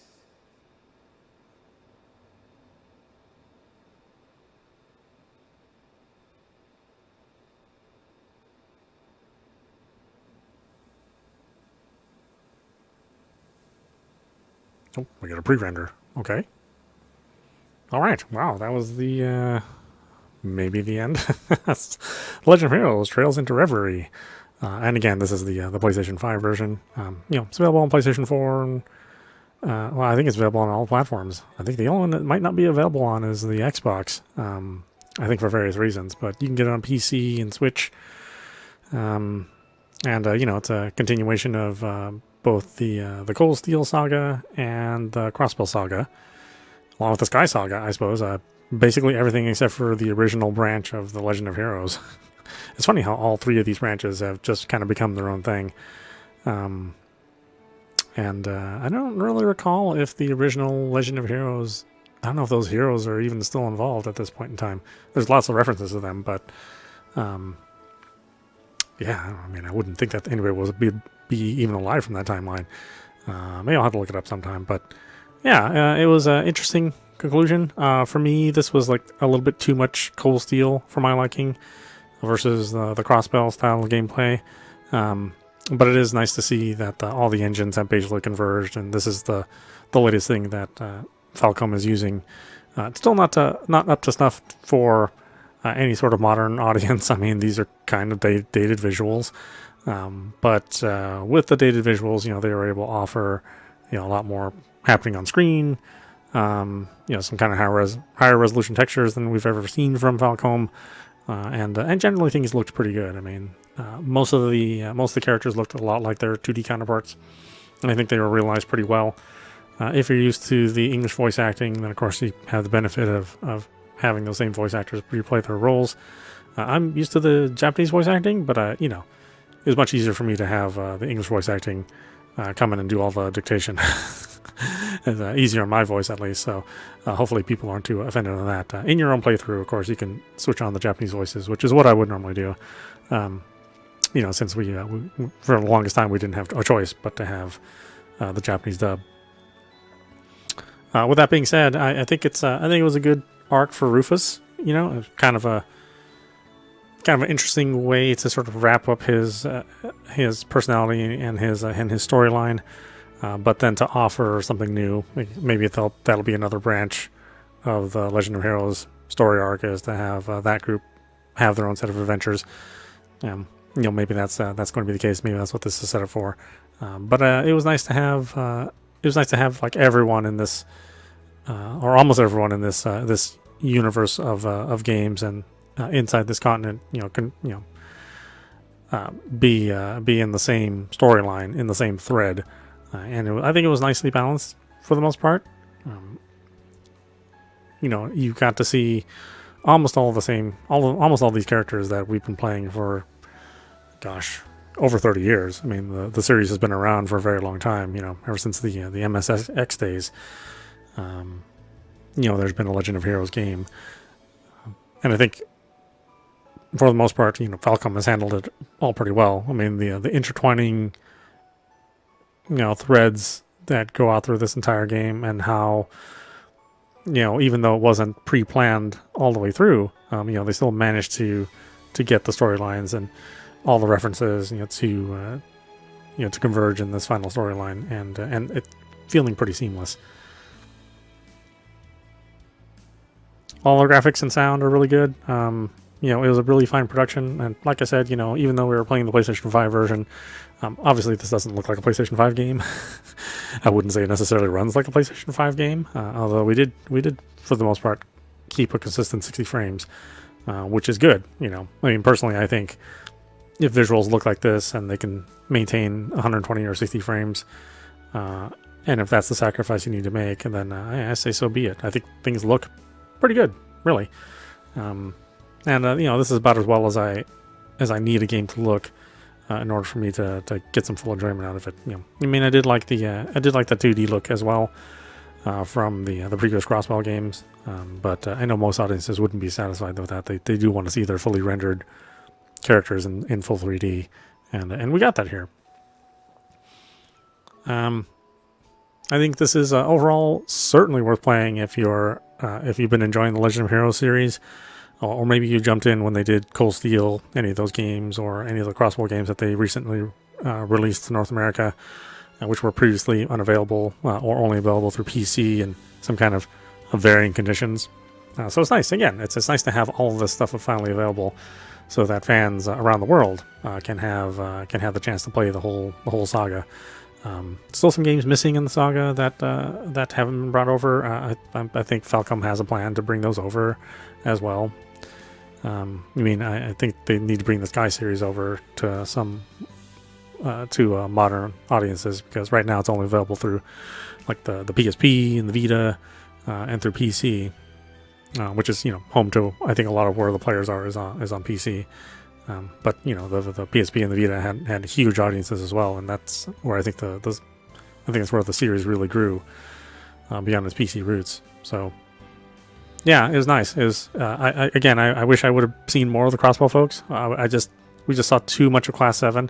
Oh, we got a pre-render. Okay. All right. Wow, that was the maybe the end. Legend of Heroes: Trails into Reverie. And again, this is the PlayStation 5 version. It's available on PlayStation 4. And, well, I think it's available on all platforms. I think the only one that might not be available on is the Xbox. I think for various reasons, but you can get it on PC and Switch. And it's a continuation of both the Cold Steel saga and the Crossbell saga, along with the Sky saga, I suppose. Basically everything except for the original branch of the Legend of Heroes. It's funny how all three of these branches have just kind of become their own thing. I don't really recall if the original Legend of Heroes, I don't know if those heroes are even still involved at this point in time. There's lots of references to them, but yeah, I mean, I wouldn't think that anybody will be even alive from that timeline. Maybe I'll have to look it up sometime, but yeah, it was an interesting conclusion. For me, this was like a little bit too much Cold Steel for my liking versus the Crossbell style of gameplay. But it is nice to see that all the engines have basically converged, and this is the latest thing that Falcom is using. It's still not up to snuff for any sort of modern audience. I mean, these are kind of dated visuals. But with the dated visuals, they were able to offer, a lot more happening on screen. Some kind of higher resolution textures than we've ever seen from Falcom. and generally things looked pretty good. I mean, most of the characters looked a lot like their 2D counterparts, and I think they were realized pretty well. If you're used to the English voice acting, then of course you have the benefit of having those same voice actors replay their roles. I'm used to the Japanese voice acting, but you know, it was much easier for me to have the English voice acting come in and do all the dictation. It's easier on my voice, at least, so hopefully people aren't too offended on that. In your own playthrough, of course, you can switch on the Japanese voices, which is what I would normally do. You know, since we for the longest time we didn't have a choice but to have the Japanese dub. With that being said, I think it was a good arc for Rufus. You know, kind of an interesting way to sort of wrap up his personality and his storyline, but then to offer something new. Maybe that'll be another branch of the Legend of Heroes story arc, is to have that group have their own set of adventures. You know, maybe that's going to be the case. Maybe that's what this is set up for. But it was nice to have like everyone in this, or almost everyone in this this universe of games and inside this continent, be in the same storyline, in the same thread, and I think it was nicely balanced for the most part. You know, you got to see almost all these characters that we've been playing for, gosh, over 30 years. I mean, the series has been around for a very long time. You know, ever since the MSX days. You know, there's been a Legend of Heroes game, and I think for the most part, you know, Falcom has handled it all pretty well. I mean, the intertwining, you know, threads that go out through this entire game, and how, you know, even though it wasn't pre-planned all the way through, you know, they still managed to get the storylines and all the references, you know, to converge in this final storyline, and it feeling pretty seamless. All the graphics and sound are really good. You know, it was a really fine production, and like I said, you know, even though we were playing the PlayStation 5 version, obviously this doesn't look like a PlayStation 5 game. I wouldn't say it necessarily runs like a PlayStation 5 game, although we did for the most part keep a consistent 60 frames, which is good. You know, I mean, personally, I think if visuals look like this and they can maintain 120 or 60 frames, and if that's the sacrifice you need to make, then I say so be it. I think things look pretty good, really. And you know, this is about as well as I need a game to look in order for me to get some full enjoyment out of it. You know, I mean, I did like the 2D look as well from the previous Crossbell games, but I know most audiences wouldn't be satisfied with that. They do want to see their fully rendered characters in full 3D, and we got that here. I think this is overall certainly worth playing if you've been enjoying the Legend of Heroes series, or maybe you jumped in when they did Cold Steel, any of those games, or any of the Crossbow games that they recently released to North America, which were previously unavailable or only available through PC and some kind of varying conditions. So it's nice. Again, it's nice to have all of this stuff finally available, so that fans around the world can have the chance to play the whole saga. Still some games missing in the saga that haven't been brought over. I think Falcom has a plan to bring those over as well. I mean, I think they need to bring the Sky series over to some modern audiences, because right now it's only available through like the PSP and the Vita and through PC, which is, you know, home to, I think, a lot of where the players are is on PC. But you know, the PSP and the Vita had huge audiences as well, and that's where I think that's where the series really grew beyond its PC roots. So yeah, it was nice. It was I wish I would have seen more of the Crossbow folks. We just saw too much of Class 7,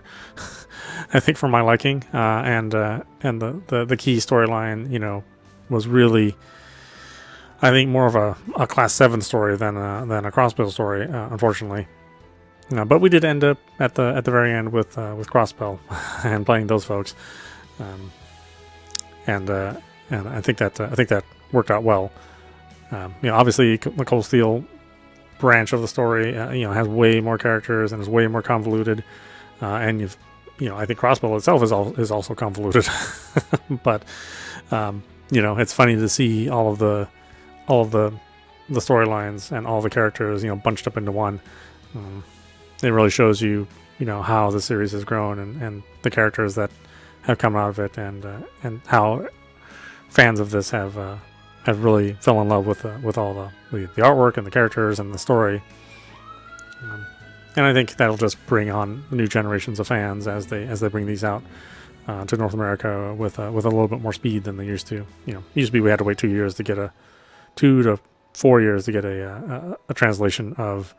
I think, for my liking, and the key storyline, you know, was really, I think, more of a Class 7 story than a Crossbow story, unfortunately. But we did end up at the very end with Crossbell and playing those folks, and I think that worked out well. You know, obviously the Cold Steel branch of the story, you know, has way more characters and is way more convoluted, and I think Crossbell itself is also convoluted. But you know, it's funny to see all of the the storylines and all the characters, bunched up into one. It really shows you, how the series has grown and the characters that have come out of it, and how fans of this have really fell in love with all the artwork and the characters and the story. And I think that'll just bring on new generations of fans as they bring these out to North America with a little bit more speed than they used to. Used to be we had to wait 2 years to get 2 to 4 years to get a translation of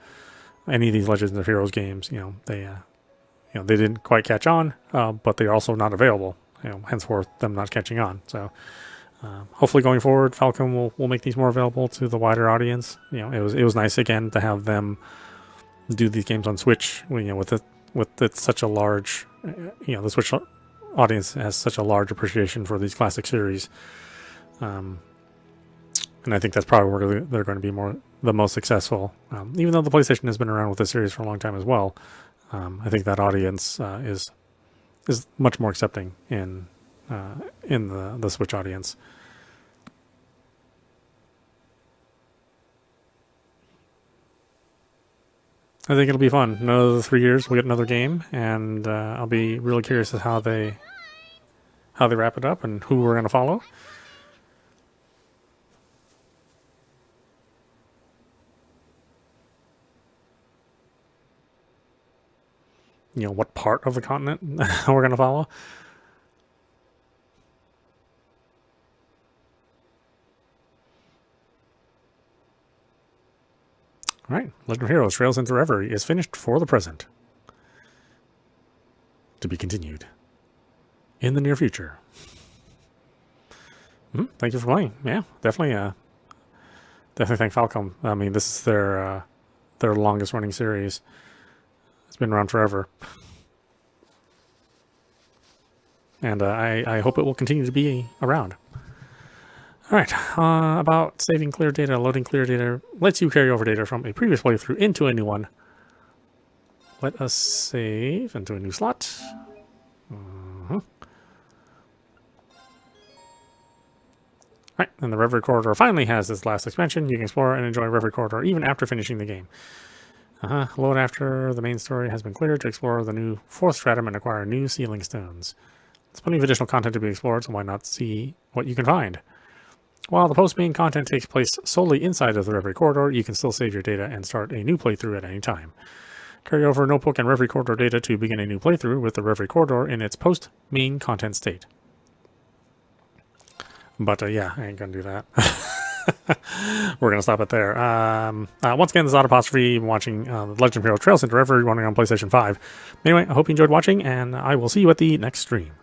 any of these Legends of Heroes games. They didn't quite catch on, but they're also not available. Henceforth them not catching on. So hopefully going forward, Falcom will make these more available to the wider audience. It was nice again to have them do these games on Switch. With it such a large, the Switch audience has such a large appreciation for these classic series. And I think that's probably where they're going to be the most successful. Even though the PlayStation has been around with this series for a long time as well, I think that audience is much more accepting in the Switch audience. I think it'll be fun. Another 3 years, we'll get another game, and I'll be really curious as how they wrap it up and who we're going to follow. What part of the continent we're going to follow. All right, Legend of Heroes Trails into Reverie is finished for the present. To be continued in the near future. Thank you for playing. Yeah, definitely thank Falcom. I mean, this is their longest running series. It's been around forever. And I hope it will continue to be around. All right, about saving clear data, loading clear data lets you carry over data from a previous playthrough into a new one. Let us save into a new slot. All right, and the Reverie Corridor finally has its last expansion. You can explore and enjoy Reverie Corridor even after finishing the game. Load after the main story has been cleared to explore the new 4th stratum and acquire new sealing stones. There's plenty of additional content to be explored, so why not see what you can find? While the post-main content takes place solely inside of the Reverie Corridor, you can still save your data and start a new playthrough at any time. Carry over notebook and Reverie Corridor data to begin a new playthrough with the Reverie Corridor in its post-main content state. But yeah, I ain't gonna do that. We're gonna stop it there. Once again, this is audap watching The Legend of Heroes Trails into Reverie running on PlayStation 5. Anyway, I hope you enjoyed watching, and I will see you at the next stream.